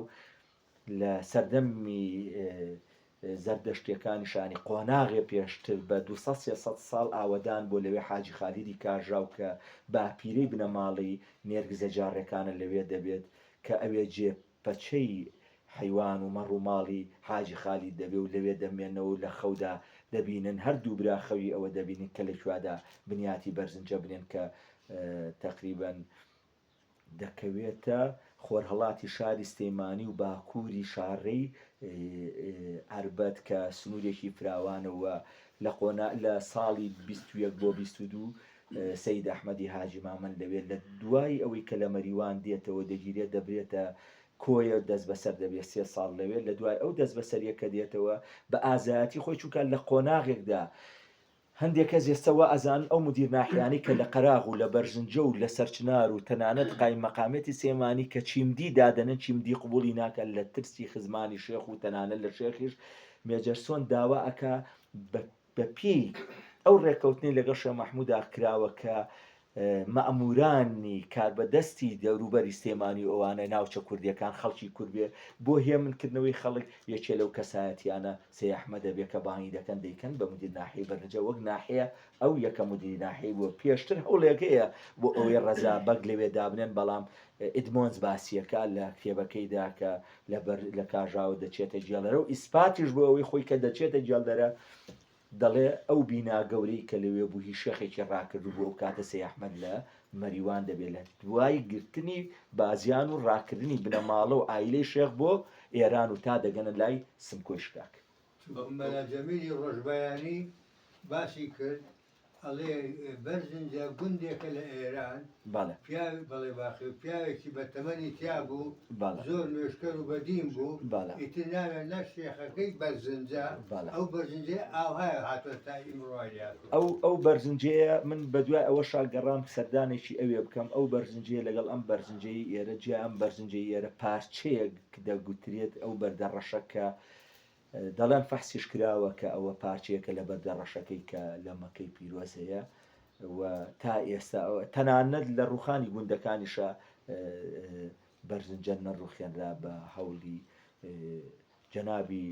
لە سەردەمی زەردەشتیەکانی شانی قۆناغێ پێشتر بە 200 ساڵ ئاوەدان بۆ لەوێ حاجی خالیدی کاژاو کە باپیرەی بنەماڵی نێرگزە جارڕێکانە لەوێ دەبێت کە ئەوێ جێپەچەی حیوان و مەڕ و ماڵی حاجی خالید دەبێ و لەوێ دەمێنەوە لە خەودا دەبینن هەردوو برا خەوی ئەوە دەبینن کە لەکووادا بنیاتی بەرزنجە بنێن کە تقریبا دەکەوێتە خۆرهەڵاتی شاری سلەیمانی و باکووری شارڕەی ئەربەت کە سنوورێکی فراوانەوە لە ساڵی 21 بۆ 22 سەید ئەحمەدی حاجی مامەن لەوێت لە دوای ئەوەی کە لە مەریوان دێتەوە دەگیرێت دەبرێتە کۆیە دەست بەسەر دەبێت 3 ساڵ لەوێت لە دوای ئەو دەست بەسەریەکە دێتەوە بە ئازایەتی خۆی چونکە لە قۆناغێکدا هەندێک کەس ئێستەوە ئەزان ئەو مدیر ناحیانی کە لە قەراغ و لە بەرژنجە و لە سەرچنار و تەنانەت قایم مەقامەتی سێمانی کە چیمدی دادەنن چیمدی قبولی ناکەن لە ترسی خزمانی شێخ و تەنانەت لە شێخیش مێجەرسۆن داوا ئەکا بە پێی ئەو ڕێکەوتنی لەگەڵ شێخ مەحموودا کراوە کە مەئمورانی کاربەدەستی دەوروبەری سلێمانی ئەوانە ناوچە کوردیەکان خەڵکی کوردبێ بۆ هێمنکردنەوەی خەڵک یەکێ لەو کەسایەتیانە سەی ئەحمەدە بێ کە بانگی دەکەن دەیکەن بە مدیر ناحیەی بەرنجە وەک ناحەیە ئەو یەکە مدیری ناحیەی بووە پێشتر هەوڵێکەیە بۆ ئەوەی ڕەزا بەگ لەوێ دابنێن بەڵام ئیدمۆنز باسیەکە لە کتێبەکەیدا کە لە کاژاوە دەچێتە جێڵەرە و ئیسپاتیش بۆ ئەوەی خۆی کە دەچێتە جێڵدەرە دەڵێ ئەو بینا گەورەی کە لەوێ بوو هی شێخێکی ڕاکرد بوو ئەو کاتە سەی ئەحمەد لە مەریوان دەبێت لە دوای گرتنی بازیان و ڕاکردنی بنەماڵە و ئایلەی شێخ بۆ ئێران و تا دەگەنە لای سمکۆی شکاک مەلاجەمیلی ڕۆژبەیانی باسی کرد ئەڵێ بەرزنجە گوندێکە لە ئێران پیاوی بەڵێ باخی و پیاوێکی بە تەمەنی تیا بوو زۆر نوێشکەر و بەدیم بوو ئیتر ناوێت لە شێخەکەی بەرزنجە ئەو بەرزنجێ ئاوهایە هاتووە تا ئیمڕۆیات ئەو بەرزنجەیە من بەدوای ئەوە شاگەڕام سەردانێکی ئەوێ بکەم ئەو بەرزنجەیە لەگەڵ ئەم بەرزنجەی ئێرە جیا ئەم بەرزنجەی ئێرە پارچەیەک دەگوترێت ئەو بەردەڕەشەکە دەڵێن فەحسیش کراوە کە ئەوە پارچەیەکە لە بەردەڕەشەکەی کە لە مەکەی پیرۆز هەیە و تا ئێستا تەنانەت لە ڕوخانی گوندەکانیشە بەرزنجە نەڕوخێنرا بە هەوڵی جەنابی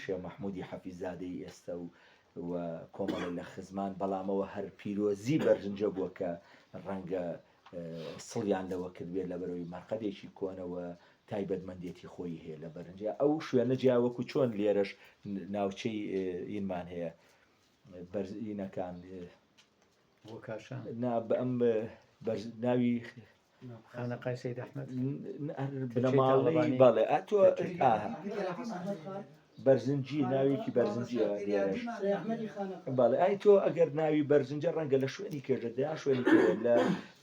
شێخ مەحموودی حەفیزادەی ئێستا و کۆمەڵە لە خزمان بەڵامەوە هەر پیرۆزی بەرزنجە بووە کە ڕەنگە سڵیان لەوە کردوێت لە بەرەوەی مەرقەدێکی کۆنەوە تایبەتمەندێتی خۆی هەیە لە بەرنجە ئەو شوێنە جیاوەکو چۆن لێرەش ناوچەی ئینمان هەیە بەرزینەکان بە ئەم ناوی خانەقای سەید ئەحمەد بنەماڵی بەڵێ ئەتۆ بەرزنجی ناوێکی بەرزنجیە لێرەش بەڵێ ئای تۆ ئەگەر ناوی بەرزنجە ڕەنگە لە شوێنی کێژەدا شوێنی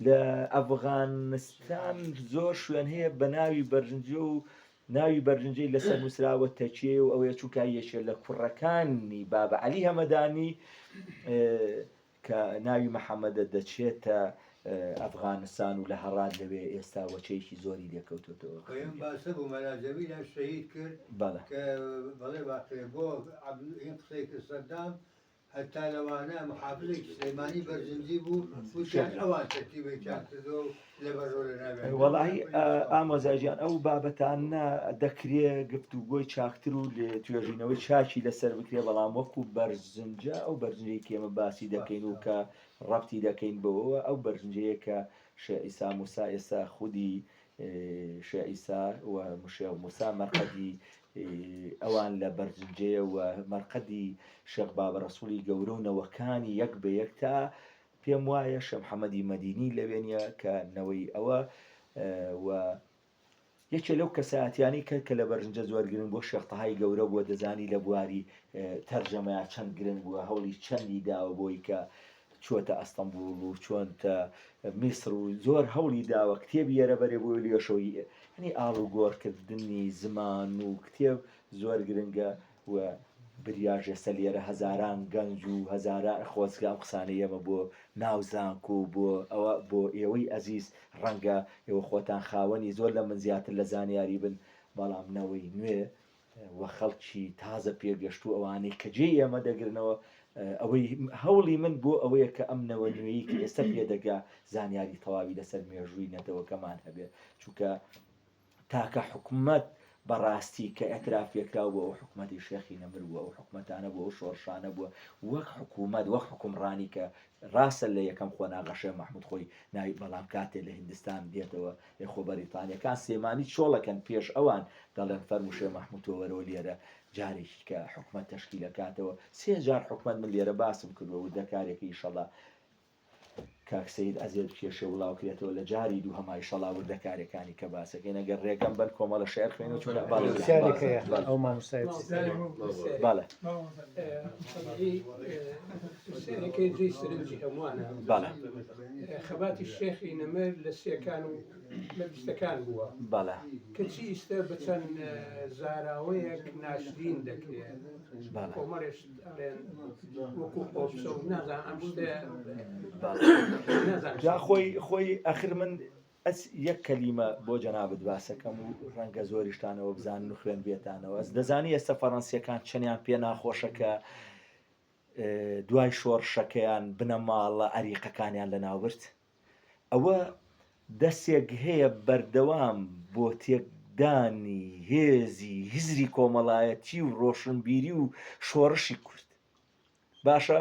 لە ئەفغانستان زۆر شوێن هەیە بە ناوی بەرزنجە و ناوی بەرزنجەی لەسەر نووسراوە تەچێ و ئەوەیە چووکە یەکێ لە کوڕەکانی بابە عەلی هەمەدانی کە ناوی مەحەممەدە دەچێتە ئەفغانستان و لە هەڕات لەوێ ئێستا وەچەیەکی زۆری لێکەوتێتەوە باسە بوو مەلاجەوی لە شەهید کرد کە بەڵێ باقی بۆ این قسەی کرد سەردام هەتا لەوانە محافظێکی سلەیمانی بەرزنجی بوو وچیان ئەوان تەرتیبێکیان کردەوە و لە بەرۆ لە ناوێت وەڵی ئامۆزاژیان ئەو بابەتانە دەکرێت گفتوگۆی چاکتر و لێ توێژینەوەی چاکی لەسەر بکرێ بەڵام وەکو بەرزنجە ئەو بەرزنجەی کێمە باسی دەکەین و کە ڕەبتی دەکەین بەوە ئەو بەرزنجەیە کە شێخ ئیسا موسا ئێستا خودی شێخ ئیسا و شێخ موسا مەرقەدی ئەوان لە بەرزنجەیە و مەرقەدی شێخ بابە ڕەسوولی گەورە و نەوەکانی یەک بە یەک تا پێم وایە شێخ محەممەدی مەدینی لەوێنە کە نەوەی ئەوە و یەکێ لەو کەسایەتیانی کرد کە لە بەرزنجە زۆر گرنگ بۆ شێخ تەهای گەورە بووە دەزانی لە بواری تەرجەمەیە چەند گرنگ بووە هەوڵی چەندی داوە بۆی کە چۆتە ئەستەمبول و چۆنتە میسر و زۆر هەوڵی داوە کتێبی ئێرە بەرێ بۆی لێشەوەی هەنی ئاڵ و گۆڕکردنی زمان و کتێب زۆر گرنگە و بریاژێسە لێرە هەزاران گەنج و هەزاران خۆزگا ئەم قسانەی ئەمە بۆ ناوزانک و بۆ ئەوە بۆ ئێوەی ئەزیز ڕەنگە ئێوە خۆتان خاوەنی زۆر لە من زیاتر لە زانیاری بن بەڵام نەوەی نوێ وە خەڵکی تازە پێگەشت و ئەوانەی کە جێ ئێمە دەگرنەوە ئەوەی هەوڵی من بۆ ئەوەیە کە ئەم نەوە نوێیی کە ئێستا پێدەگا زانیاری تەواوی لەسەر مێژووی نەتەوەکەمان هەبێت چونکە تاکە حکوومەت بەڕاستی کە ئەتراف پێکرا بووە ئەو حکوومەتی شێخی نەمر بووە ئەو حکوومەتانە بووە ئەو شۆڕشانە بووە وەک حکوومەت وەک حکومڕانی کە ڕاستە لە یەکەم خۆناغەشێ مەحموود خۆی ناوی بەڵام کاتێ لە هیندستان دێتەوە یەخۆ بەریتانیەکان سێمانی چۆڵەکەن پێش ئەوان دەڵێن فەرموشێ مەحموود تۆ وەرەوە لێرە جارێکی کە حکوومەت تەشکیلەکاتەوە 3 جار حکوومەت من لێرە باسم کردووە و دەکارێکی ئیشەڵا کاکسەید ئەزێر کێشە وڵاوکرێتەوە لە جاری دوو هەمای شەڵا وردەکارەکانی کە باسەکەی نەگەر ڕێگەم بەن کۆمەڵە شێر خوێن و ئەو مامۆستای باڵێ سێرەکەی جێی سەرنجی هەمووانە باڵێ خەباتی شێخی نەمر لە سێکان و لە بیستەکان بووە باڵێ کەچی ئیستا بە چەند زاراوەیەک ناشرین دەکرێت کۆمەڕێش ئەڵێن وەکو قۆپسە و نازانم ئەم جا خۆی ئەخر من یەک کەلیمە بۆ جەنابەت باسەکەم و ڕەنگە زۆریشتانەوە بزانن و خوێن بێتانەوە دەزانی ئێستا فەڕەنسیەکان چەندیان پێ ناخۆشەکە دوای شۆڕشەکەیان بنە ماڵە ئەریقەکانیان لە ناوبرد ئەوە دەستێک هەیە بەردەوام بۆ تێکدانی هێزی هزری کۆمەڵایەتی و ڕۆشنبیری و شۆڕشی کورد باشە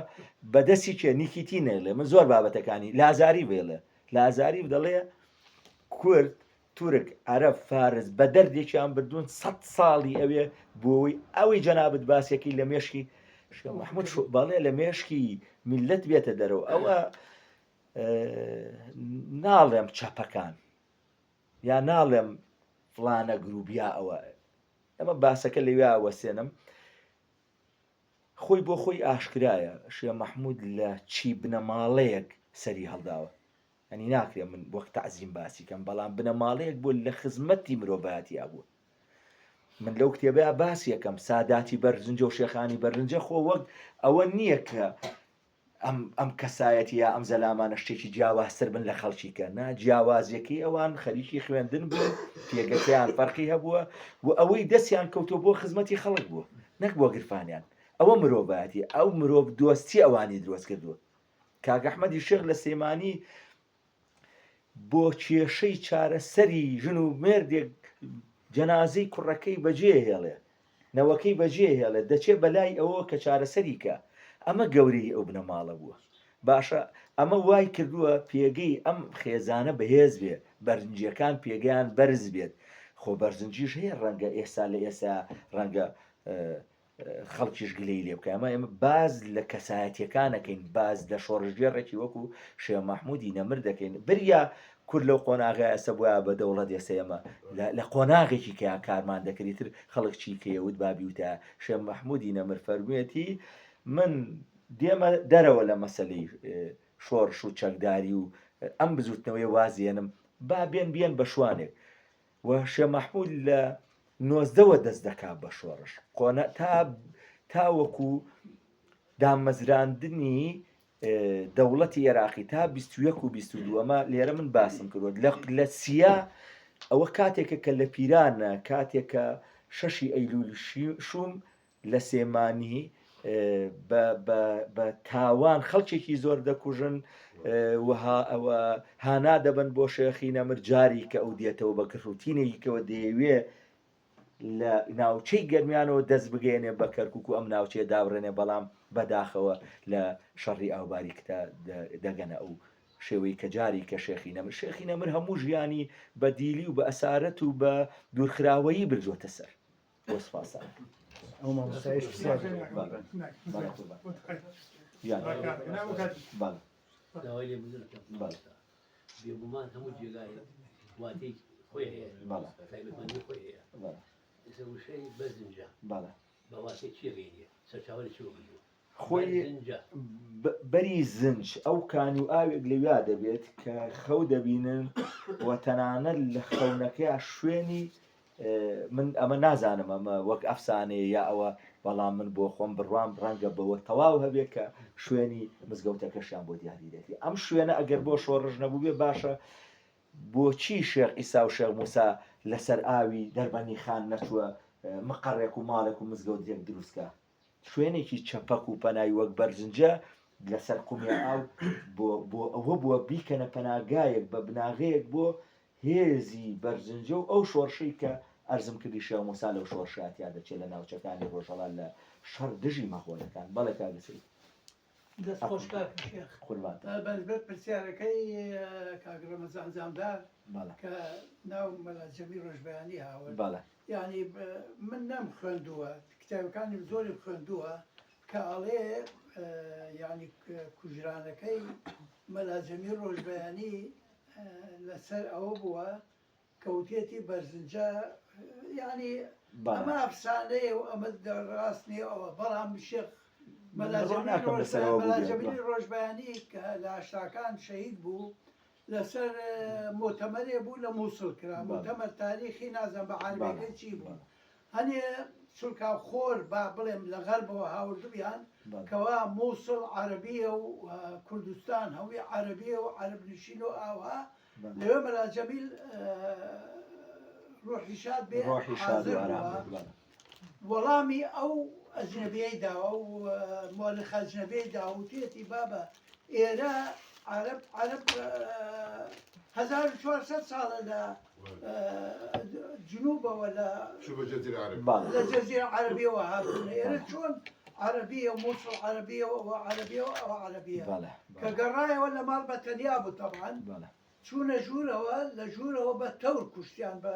بەدەستی کێ نیکیتی نێڵێ من زۆر بابەتەکانی لازاری بێڵێ لازاری دەڵێ کورد تورک عەرەب فارس بە دەردێکیان بردوون 100 ساڵی ئەوێ بۆی ئەوەی جەنابەت باسیەکەی لە مێشکی محمود باڵێ لە مێشکی میلەت بێتە دەرەوە ئەوە ناڵێم چەپەکان یا ناڵێم فلانە گروبیا ئەوە ئەمە باسەکە لەوێ وەسێنم خۆی بۆ خۆی ئاشکرایە شێ مەحموود لە چی بنەماڵەیەک سەری هەڵداوە ئەنی ناکرێ من وەک تەعزیم باسی کەم بەڵام بنەماڵەیەک بۆ لە خزمەتی مرۆڤایەتیا بووە من لەو کتێبەیە باسی یەکەم ساداتی بەرزنجە و شێخانی بەرزنجە خۆ وەک ئەوە نییە کە ئەم کەسایەتی یا ئەم زەلامانە شتێکی جیاوازتر بن لە خەڵکی کە نا جیاوازیەکەی ئەوان خەریکی خوێندن بوو پێگەکەیان فەرقی هەبووە و ئەوەی دەستیان کەوتۆ بۆ خزمەتی خەڵک بووە نەک بۆ گرفانیان ئەوە مرۆڤایەتی ئەو مرۆڤ دۆستی ئەوانی دروست کردووە کاک ئەحمەدی شێخ لە سێمانی بۆ کێشەی چارەسەری ژن و مێردێک جەنازەی کوڕەکەی بەجێ هێڵێ نەوەکەی بەجێ هێڵێ دەچێ بەلای ئەوە کە چارەسەری کە ئەمە گەورەی ئەو بنەماڵە بووە باشە ئەمە وای کردووە پێگەی ئەم خێزانە بەهێز بێ بەرزنجیەکان پێگەیان بەرز بێت خۆ بەرزنجیش هەیە ڕەنگە ئێستا لە ئێستا ڕەنگە خەڵکیش گلەی لێ بکە ئەمە باز لە کەسایەتیەکانەکەین باز لە شۆڕژگێڕێکی وەکو شێخ مەحموودی نەمر دەکەین بریا کورد لەو قۆناغی ئەسە بووە بە دەوڵەت ئێستا ئێمە لە قۆناغێکی کە کارمان دەکریتر خەڵک چی کەوت بابی وتە شێخ مەحموودی نەمر فەرموویەتی من دێمە دەرەوە لە مەسەلەی شۆڕش و چەکداری و ئەم بزوتنەوەی وازێنم با بێن بە شوانێک و شێخ مەحموود لە 19ەوە دەست دەکات بە شۆڕش تا وەکو دامەزراندنی دەوڵەتی عێراقی تا 21 و 22 ئەمە لێرە من باسم کردوە لە سیا ئەوە کاتێکە کە لە پیرانە کاتێکە 6 ئەیلولی شوم لە سێمانی بە تاوان خەڵکێکی زۆر دەکوژن ئەوە هانا دەبن بۆ شێخی نەمر جاری کە ئەو دێتەوە بە کڕوتینێکەوە دەیەوێ لە ناوچەی گەرمیانەوە دەست بگەێنێ بە کەرکک و ئەم ناوچەیە دابڕێنێ بەڵام بەداخەوە لە شەڕی ئاوباری کتە دەگەنە ئەو شێوەی کە جاری کە شێخی نەمر هەموو ژیانی بە دیلی و بە ئەسارەت و بە دوورخراوەیی بردوۆتە سەر بۆ سپاسان ئەو مامۆستایش پرسیار بێگومان هەموو جێگای واتەی خۆی هەیە تایبەتمەندی خۆی هەیە ئێستا وشەی بەرزنجە بە واتەی چێگەیە سەرچاوەی چی بردووە خۆی بەری زنج ئەو کانی و ئاوێک لەویا دەبێت کە خەو دەبینن و تەنانەت لە خەونەکەی شوێنی من ئەمە نازانم ئەمە وەک ئەفسانەیە یا ئەوە بەڵام من بۆ خۆم بڕوام ڕەنگە بەوە تەواو هەبێت کە شوێنی مزگەوتەکەشیان بۆ دیاری دێتی ئەم شوێنە ئەگەر بۆ شۆڕژ نەبوو بێ باشە بۆچی شێخ ئیسا و شێخ موسا لەسەر ئاوی دەربەنی خان نەچووە مقڕێک و ماڵێک و مزگەوتێک دروستکە شوێنێکی چەپەک و پەناوی وەک بەرزنجە لەسەر قومی ئاو بۆ ئەوە بووە بیکەنە پەناگایەک بە بناغەیەک بۆ هێزی بەرزنجە و ئەو شۆڕشەی کە ئەرزم کردی شێخ موسا لەو شۆڕشاتیا دەچێت لە ناوچەکانی ڕۆژهەڵات لە شەڕ دژی مەغۆلەکان بەڵێ کاگەسی دەست خۆشکار شێخ بەنسبەت پرسیارەکەی کاک ڕەمەزان جامدار کە ناو مەلاجەمی ڕۆژبەیانی هاوە یعنی من نەم خوێندووە کتێبەکانی زۆری خوێندووە کە ئەڵێ یعنی کوژرانەکەی مەلاجەمی ڕۆژبەیانی لەسەر ئەوە بووە کەوتێتی بەرزنجە یعنی ئەمە ئەفسانەیە و ئەمە ڕاست نییە ئەوە بەڵام شێخ مەلاجەمی ڕۆژبەیانی کە لە هەشتاکان شەهید بوو لەسەر مۆتەمەرێ بوو لە مووسڵ کرا مۆتەمەر تاریخی نازانم بە عەربیەکەی چی بوو هەنێ سولکا خۆر با بڵێم لە غەربەوە هاوردویان کەوا مووسڵ عەرەبیە و کوردستان هەوی عەرەبیە و عەرەبنشین و ئاوها لەوێ مەلاجەمیل ڕۆحی شاد بێ حازر بووە وەڵامی ئەو ئەجنەبیەی داوە و مؤرخ ئەجنەبیەی داوتێتی بابە ئێرە عەرەب 1400 ساڵە لە جنوبەوە لە جەزیرە عەرەبیەوە هاتوونە ئێرە چۆن عەرەبیە و مووسڵ عەرەبیە و ئەوە عەرەبیە و ئەوە عەرەبیە کە گەڕایەوە لە ماڵ بە تەنیا بوو تەبعاً چوونە ژوورەوە لە ژوورەوە بە تەور کوشتیان بە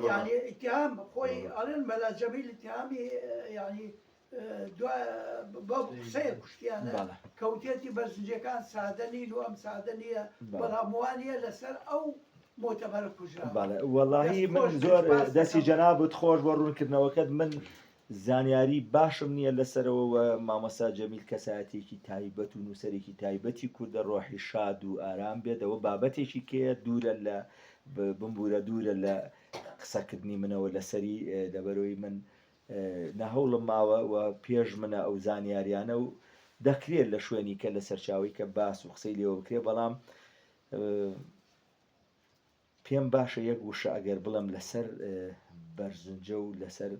یعنی اتهام خۆی ئەڵێن مەلاجەمیل اتهامی یعنی بە قسەیە کوشتیانە کەوتێتی بەرزنجەکان سادە نین و ئەم سادە نییە بەڵام وانە لەسەر ئەو مۆتەبەرە کوژرا وەڵاهی من زۆر دەستی جەنابوت خۆش بۆ ڕوونکردنەوەکەت من زانیاری باشم نییە لەسەرەوە مامەسا جەمیل کەسایەتێکی تایبەت و نووسەرێکی تایبەتی کوردە ڕۆحی شاد و ئارام بێتەوە بابەتێکی کێ دوورە لە بمبورە دوورە لە قسەکردنی منەوە لەسەری لەبەرەوەی من نەهەوڵم ماوە و پێش منە ئەو زانیاریانە و دەکرێت لە شوێنی کە لە سەرچاوی کە باس و قسەی لێوە بکرێ بەڵام پێم باشە یەک وشە ئەگەر بڵم لەسەر بەرزنجە و لەسەر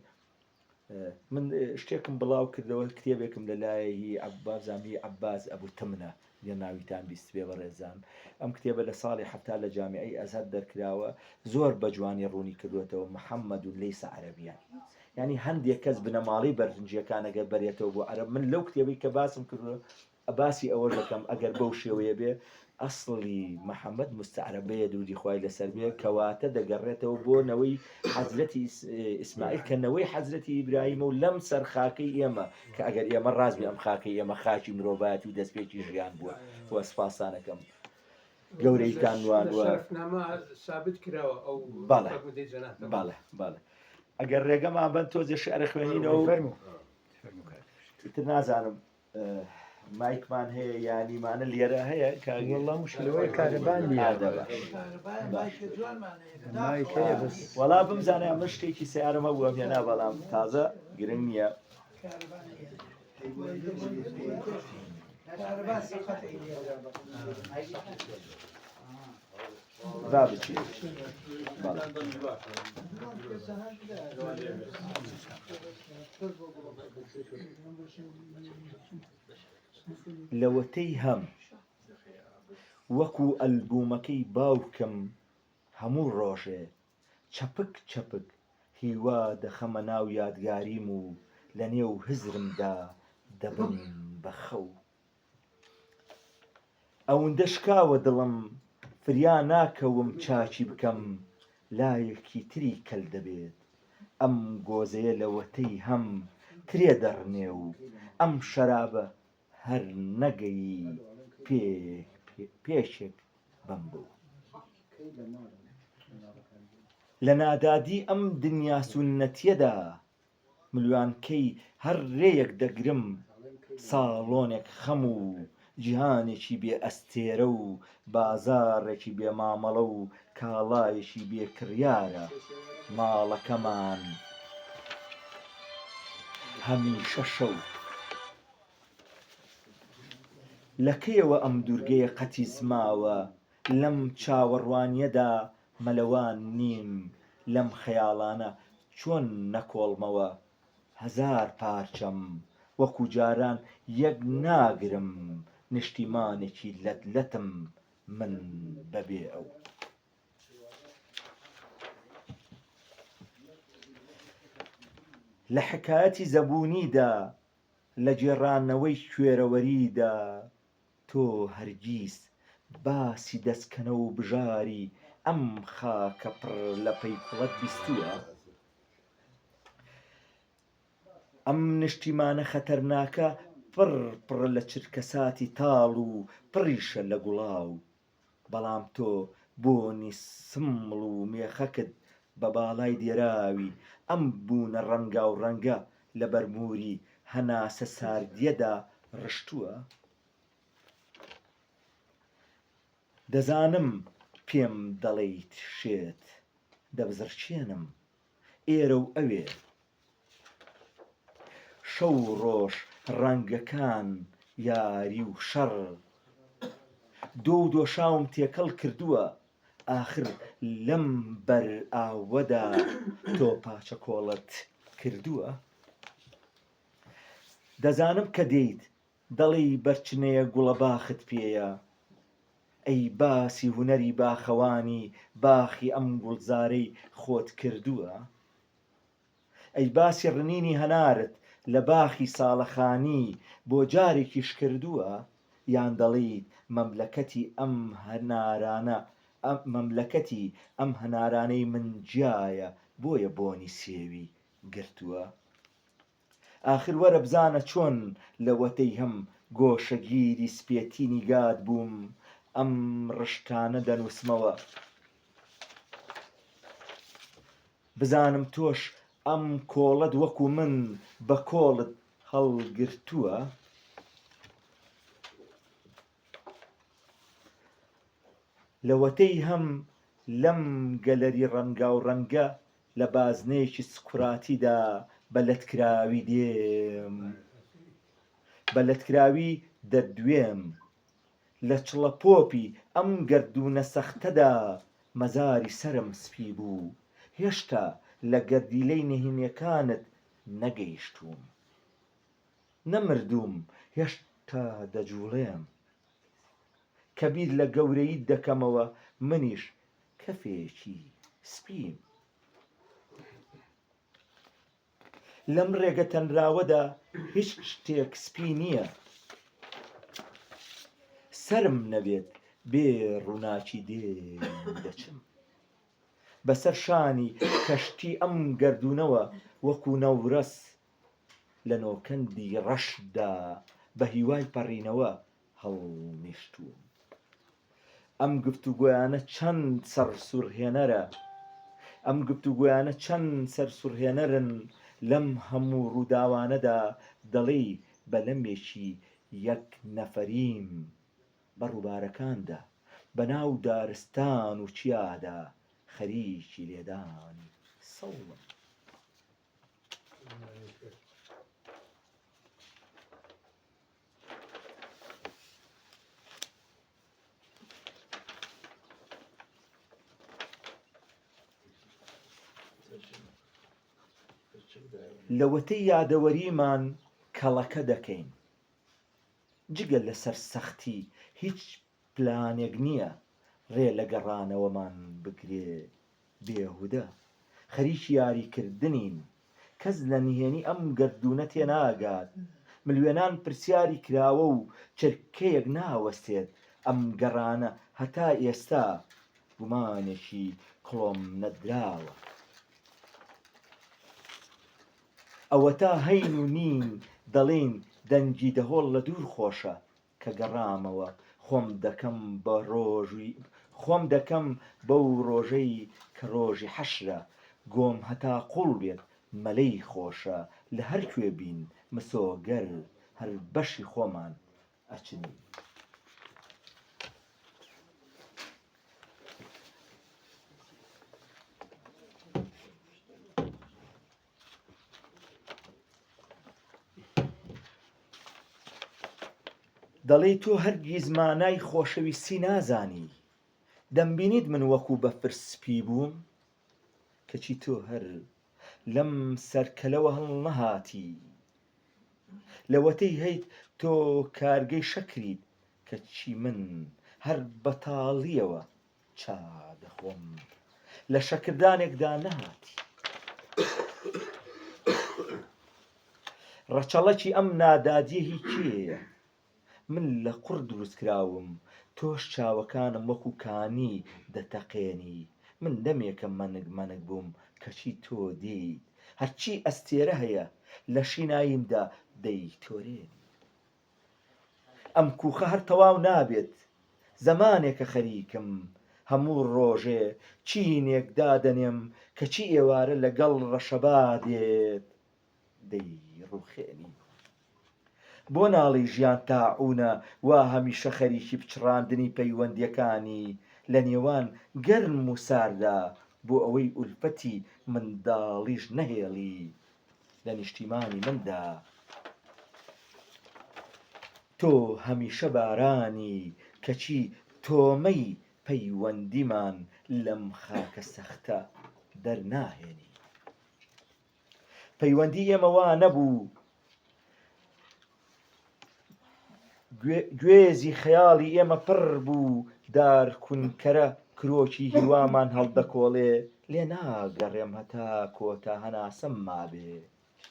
من شتێکم بڵاو کردەوە کتێبێکم لەلایەهی عەبازامی عەباس ئەبوو تمنە لە ناویتان بیست بێ بەڕێزان ئەم کتێبە لە ساڵی حەفتا لە جامیعەی ئەزهەر دەرکراوە زۆر بە جوانی ڕوونی کردوێتەوە محەممەد و لەیسە عەرەبیان ینی هەندێک کەس بنەماڵی بەرزنجیەکان ئەگەر بەرێتەوە بۆ عەرەب من لەو کتێبەی کە باسم کردووە باسی ئەوە دەکەم ئەگەر بەو شێوەیە بێ ئەسڵی محەممەد مستعرەبەیە دوودی خوای لەسەر بێ کەواتە دەگەڕێتەوە بۆنەوەی حەزرەتی ئیسماعیل کەنەوەی حەزرەتی ئیبراهیمە و لەم سەر خاکەی ئێمە کە ئەگەر ئێمە ڕازبی ئەم خاکەی ئێمە خاکی مرۆڤایەتی و دەستپێکی ژیان بووە بۆ سپاسانەکەم گەورەیتان وانوە ثابت کراوە ئەو باڵێ ئەگەر ڕێگەمان بن تۆزێ شعرە خوێنینەوە تر نازانم مایکمان هەیە یانیمانە لێرە هەیە وەڵام مشکلەوەی کارەبان وەڵا بمزانە من شتێکی سیارەمە بووە هێنا بەڵام تازە گرنگ نییە بابچی لەوەتەی هەم وەکو ئەلبومەکەی باوکم هەموو ڕۆژێ چەپک چەپک هیوا دەخەمە ناو یادگاریم و لە نێو هزرمدا دەبم بە خەو ئەوەندە شکاوە دڵم فریا ناکەوم چاچی بکەم لایەکی تری کەل دەبێت ئەم گۆزەیە لەوەتەی هەم کرێ دەڕنێ و ئەم شەرابە هەر نەگەی پێشێک بەم بوو لە نادادی ئەم دنیا سونەتیەدا ملوانکەی هەر ڕێیەک دەگرم ساڵۆنێک خەم و جیهانێکی بێ ئەستێرە و بازارێکی بێ مامەڵە و کاڵایەکی بێ کڕیارە ماڵەکەمان هەمیشە شەو. لەکەیەوە ئەم دوورگەیە قەتیس ماوە، لەم چاوەڕوانیەدا مەلەوان نیم، لەم خەیاڵانە چۆن نەکۆڵمەوە هەزار پارچەم، وەکو جاران یەک ناگرم نیشتیمانێکی لەتلەتم من بەبێ ئەو. لە حکایەتی زەبوونیدا لە جێڕانەوەی کوێرەوەریدا تۆ هەرگیز باسی دەستکەنە و بژاری ئەم خاکە پڕ لە پەیکوڵەت بیستووە؟ ئەم نیشتیمانە خەتەرناکە پڕ لە چرکەساتی تاڵ و پڕیشە لە گوڵاو، بەڵام تۆ بۆنی سمڵ و مێخەکت بە باڵای دێراوی ئەم بوونە ڕەنگا و ڕەنگە لە بەرموری هەناسە ساردیەدا ڕشتووە. دەزانم پێم دەڵێیت شێت، دەبزرچێنم ئێرە و ئەوێ، شەو ڕۆژ ڕەنگەکان یاری و شەڕ، دۆ و دۆشاوم تێکەڵ کردووە، ئاخر لەم بەر ئاوەدا تۆ پاچە کۆڵت کردووە. دەزانم کە دەیت دەڵێی بەرچنەیە گوڵە باخت پێیە، ئەی باسی هونەری باخەوانی باخی ئەم گوڵزارەی خۆت کردووە، ئەی باسی ڕنینی هەنارت لە باخی ساڵەخانی بۆ جارێکیش کردووە، یان دەڵێیت مەملەکەتی ئەم هەنارانەی من جیایە بۆیە بۆنی سێوی گرتووە. ئاخر وەرە بزانە چۆن لە وەتەی هەم گۆشەگیری سپێتینی گاد بووم، ئەم ڕشتانە دەنووسمەوە، بزانم تۆش ئەم کۆڵەت وەکو من بە کۆڵت هەڵگرتووە. لە وەتەی هەم لەم گەلەری ڕەنگا و ڕەنگە لە بازنەیەکی سکوراتیدا بەلەتکراوی دێم، بەلەتکراوی دەردوێم، لە چڵە پۆپی ئەم گەردوونە سەختەدا مەزاری سەرم سپی بوو، هێشتا لە گەردیلەی نهێنیەکانت نەگەیشتووم، نەمردووم هێشتا دەجوڵێم، کە بیر لە گەورەیت دەکەمەوە منیش کەفێکی سپیم. لەم ڕێگە تەنراوەدا هیچ شتێک سپی نییە، سرم نەبێت بێ ڕووناکی دێم دەچم، بەسەر شانی کەشتی ئەم گەردوونەوە وەکو نەورەس لە نۆکەندی ڕەشدا بە هیوای پەڕینەوە هەڵنیشتووم. ئەم گفتوگۆیانە چەند سەرسوڕهێنەرن لەم هەموو ڕووداوانەدا، دەڵێی بەلەمێکی یەک نەفەریم بە ڕووبارەکاندا، بەناو دارستان و چیادا خەریکی لێدانی سەوڵم. لە وەتەی یادەوەریمان کەڵەکە دەکەین، جگە لەسەر سەختی هیچ پلانێک نییە ڕێ لە گەڕانەوەمان بگرێ بێهودە، خەریکی یاریکردنین، کەس لە نهێنی ئەم گەردوونە تێناگات، ملوێنان پرسیاری کراوە و چرکەیەک ناوەستێت ئەم گەڕانە هەتا ئێستا گومانێکی کڵۆم نەدراوە. ئەوە تا هەین و نین دەڵێن دەنگی دەهۆڵ لە دوور خۆشە، کە گەڕامەوە خۆم دەکەم بەو ڕۆژەی کە ڕۆژی حەشرە، گۆم هەتا قوڵ بێت مەلەی خۆشە، لە هەر کوێ بین مسۆگەر هەر بەشی خۆمان ئەچنین. دەڵێ تۆ هەرگیز مانای خۆشەویستی نازانی دەمبینیت من وەکو بە فرسپی بووم کەچی تۆ هەر لەم سەرکەلەوە هەڵ نەهاتی لەوەتەی هەیت تۆ کارگەی شەکریت کەچی من هەر بەتاڵیەوە چا دەخۆم لە شەکردانێکدا نەهاتی ڕەچەڵەکی ئەم نادادیە هی کێیە من لە قوڕ دروست کراوم تۆش چاوەکانم وەکو کانی دەتەقێنی من دەمێکە مەنگ بووم کەچی تۆ دیت هەرچی ئەستێرە هەیە لە شیناییمدا دەیتۆرێنی ئەم کوخە هەر تەواو نابێت زەمانێکە خەریکم هەموو ڕۆژێ چینێک دادەنێم کەچی ئێوارە لەگەڵ ڕەشەبادێت دەیڕوخێنی بۆ ناڵی ژیان تاعونە وا هەمیشە خەریکی پچڕاندنی پەیوەندیەکانی لە نێوان گەرم و ساردا بۆ ئەوەی ئولفەتی منداڵیش نەهێڵی لە نیشتیمانی مندا تۆ هەمیشە بارانی کەچی تۆمەی پەیوەندیمان لەم خاکە سەختە دەرناهێنی پەیوەندی ئێمە وا نەبوو گوێزی خەیاڵی ئێمە پڕ بوو دارکونکەرە کرۆکی هیوامان هەڵدەکۆڵێ لێ ناگەڕێم هەتا کۆتا هەناسەم مابێ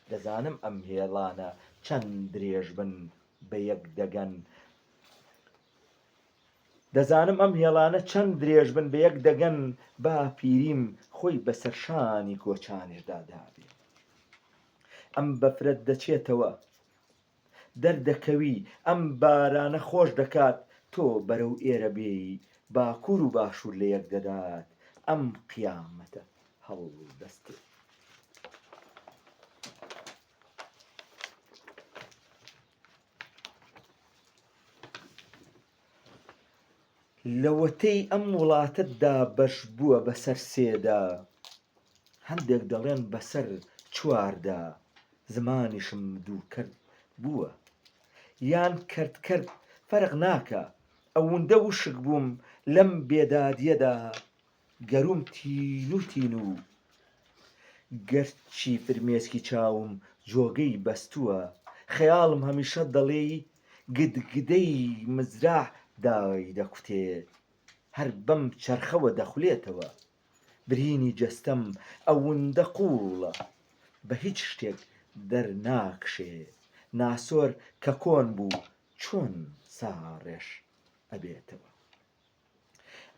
دەزانم ئەم هێڵانە چەند درێژ بن بە یەک دەگەن با پیریم خۆی بەسەر شانی کۆچانیشدا دابێ ئەم بەفرەت دەچێتەوە دەردەکەوی ئەم بارانە خۆش دەکات تۆ بەرەو ئێرە بێی باکوور و باشوور لە یەک دەدات ئەم قیامەتە هەڵدەستێت لەوەتەی ئەم وڵاتەتدا بەش بووە بەسەر سێدا هەندێک دەڵێن بەسەر چواردا زمانیشم دووکرد بووە یان کرد فەرق ناکە ئەوەندە وشک بووم لەم بێدادیەدا گەروم تین و گەرچی فرمێسکی چاوم جۆگەی بەستووە خەیاڵم هەمیشە دەڵێ گدگدەی مزراح دای دەکوتێ هەر بەم چەرخەوە دەخولێتەوە برینی جەستەم ئەوەندە قوڵە بە هیچ شتێک دەرناکشێ ناسۆر کە کۆن بوو چۆن ساڕێش ئەبێتەوە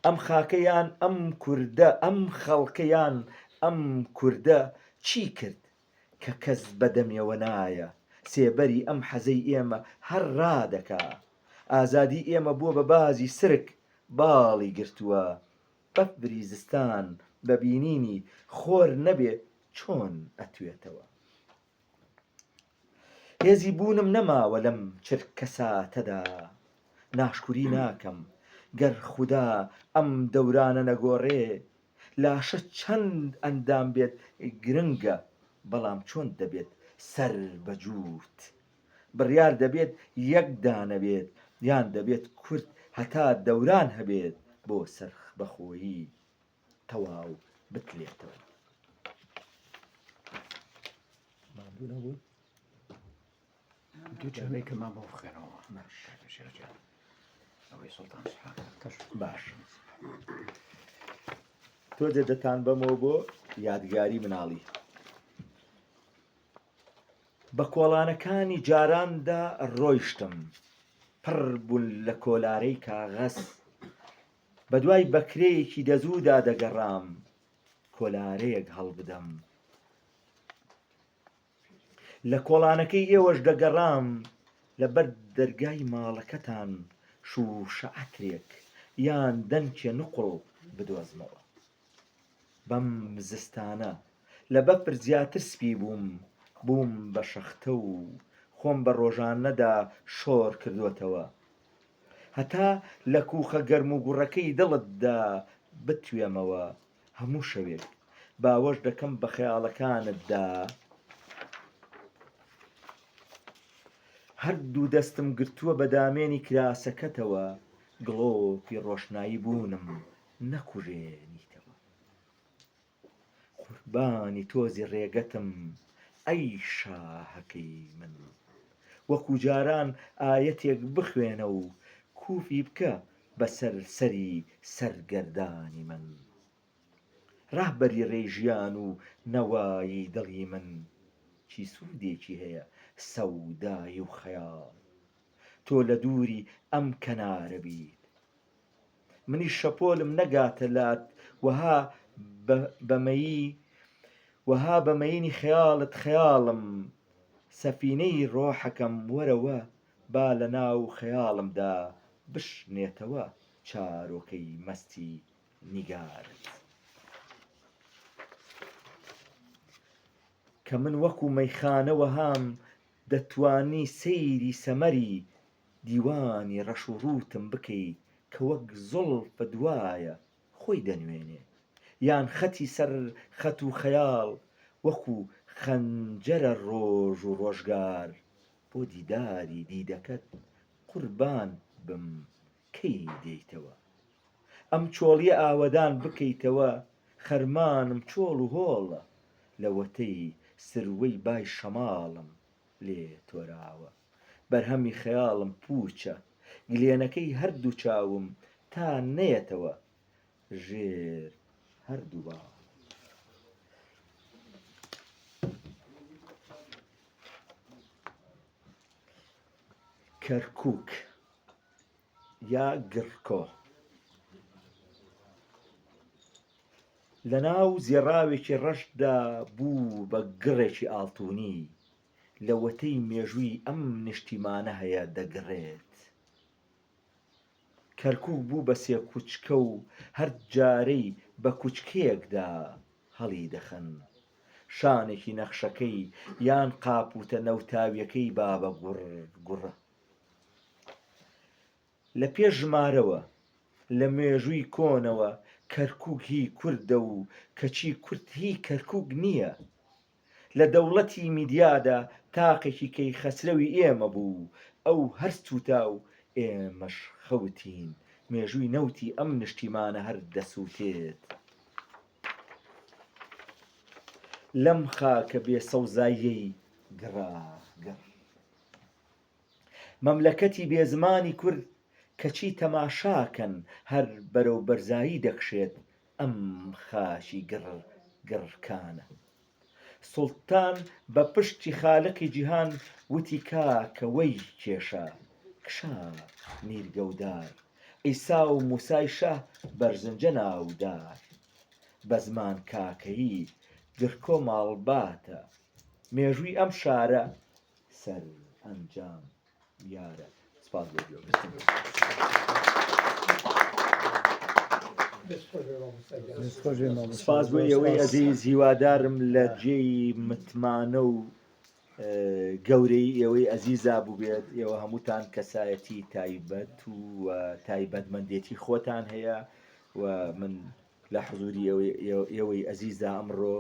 ئەم خاکەیان ئەم کوردە ئەم خەڵکەیان ئەم کوردە چی کرد کە کەس بەدەمیەوە نایە سێبەری ئەم حەزەی ئێمە هەر ڕادەکا ئازادی ئێمە بووە بە بازی سرک باڵی گرتووە بەفری زستان بەبینینی خۆر نەبێ چۆن ئەتوێتەوە هێزی بوونم نەماوە لەم چرکە ساتەدا ناشکوری ناکەم گەر خودا ئەم دەورانە نەگۆڕێ لاشە چەند ئەندام بێت گرنگە بەڵام چۆن دەبێت سەر بەجووت بڕیار دەبێت یەک دانەبێت یان دەبێت کورد هەتا دەوران هەبێت بۆ سەرخ بەخۆیی تەواو بتلێتەوە دوو جەمەی مامۆ بخێنەوە ئەوەی سوڵتان باش تۆ دەتان بەمەوە بۆ یادگاری مناڵی بە کۆڵانەکانی جاراندا ڕۆیشتم پڕ بوون لە کۆلارەی کاغەس بە دوای بەکرەیەکی دەزوودا دەگەڕام کۆلارەیەک هەڵبدەم لە کۆڵانەکەی ئێوەش دەگەڕام لەبەر دەرگای ماڵەکەتان شوشە عەترێک یان دەنگێ نوقڵ بدۆزمەوە بەم زستانە لە بەفر زیاتر سپی بووم بە شەختە و خۆم بە ڕۆژانەدا شۆڕ کردوتەوە هەتا لە کوخە گەرم و گوڕەکەی دڵتدا بتوێمەوە هەموو شەوێک باوەش دەکەم بە خەیاڵەکانتدا هەردوو دەستم گرتووە بە دامێنی کراسەکەتەوە گڵۆپی ڕۆشنایی بوونم نەکوژێنیتەوە قوربانی تۆزی ڕێگەتم ئەی شاهەکەی من وەکو جاران ئایەتێک بخوێنە و کوفی بکە بەسەر سەری سەرگەردانی من ڕاهبەری ڕێژیان و نەوایی دڵی من چی سوودێکی هەیە سەودای و خەیاڵ تۆ لە دووری ئەم کەنارە بیت منی شەپۆلم نەگاتە لات وەها بەمەینی خەیاڵت خەیاڵم سەفینەی ڕۆحەکەم وەرەوە با لە ناو خەیاڵمدا بشنێتەوە چارۆکەی مەستی نیگارت کە من وەکو مەیخانەوە هام دەتوانی سەیری سەمەری دیوانی ڕەش و ڕووتم بکەیت کە وەک زوڵفە دوایە خۆی دەنوێنێ یان خەتی سەر خەت و خەیاڵ وەکو خەنجەرە ڕۆژ و ڕۆژگار بۆ دیداری دیدەکەت قوربان بم کەی دێیتەوە ئەم چۆڵیە ئاوەدان بکەیتەوە خەرمانم چۆڵ و هۆڵە لەوەتەی سروەی بای شەماڵم لێ تۆراوە بەرهەمی خەیاڵم پوچە گلێنەکەی هەردوو چاوم تا نەیەتەوە ژێر هەردوو با کەرکووک یا گڕکۆ لە ناو زێڕاوێکی ڕەشدا بوو بە گڕێکی ئاڵتوونی لەوەتەی مێژووی ئەم نیشتیمانە هەیە دەگڕێت کەرکووک بوو بە سێ کوچکە و هەر جارەی بە کوچکەیەکدا هەڵی دەخەن شانێکی نەخشەکەی یان قاپوتە نەوتاویەکەی بابە گوڕە لە پێش ژمارەوە لە مێژووی کۆنەوە کەرکووک هی کوردە و کەچی کورد هی کەرکووک نییە لە دەوڵەتی میدیادا تاقێکی کەی خەسرەوی ئێمە بوو ئەو هەر سوتا و ئێمەش خەوتین مێژووی نەوتی ئەم نیشتیمانە هەر دەسووتێت لەم خاکە بێسەوزاییەی گڕاگەڕ مەملەکەتی بێزمانی کورد کەچی تەماشاکەن هەر بەرەو بەرزایی دەکشێت ئەم خاشی گڕکانە سوڵتان بە پشتی خالقی جیهان وتی کاکەوەی کێشە کشا میرگەودار ئیسا و موسای شاه بەرزنجە ناودار بە زمان کاکەیی گڕکۆ ماڵباتە مێژووی ئەم شارە سەر ئەنجام یارە سپاس بۆ سپاس بۆ ئێوەی ئەزیز هیوادارم لە جێی متمانە و گەورەی ئێوەی ئەزیزا بوو بێت ئێوە هەمووتان کەسایەتی تایبەت و تایبەتمەندێتی خۆتان هەیە و من لە حزوری ئێوەی ئەزیزا ئەمڕۆ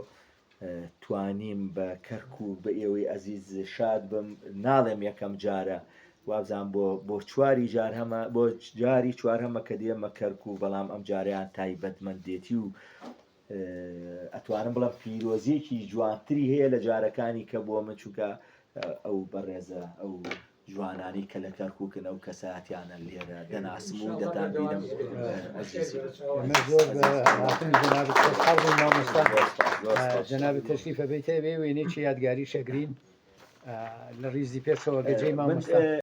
توانیم بە کەرکووک بە ئێوەی ئەزیز شاد بم ناڵێم یەکەم جارە وابزان بۆ چواری جار هەمە بۆ جاری چوار هەمە کە دێمە کەرکووک بەڵام ئەم جاریان تایبەتمەندێتی و ئەتوانم بڵم پیرۆزیەکی جوانتری هەیە لە جارەکانی کە بۆ من چووکە ئەو بەڕێزە ئەو جوانانی کە لە کەرکووکن ئەو کەساتیانە لێرە دەناسم و دەتان بینم جەناب تەشریفە بێتە بێ وێنێکی یادگاری شەگرین لە ڕیزی پێشەوە گەجەی مامۆستا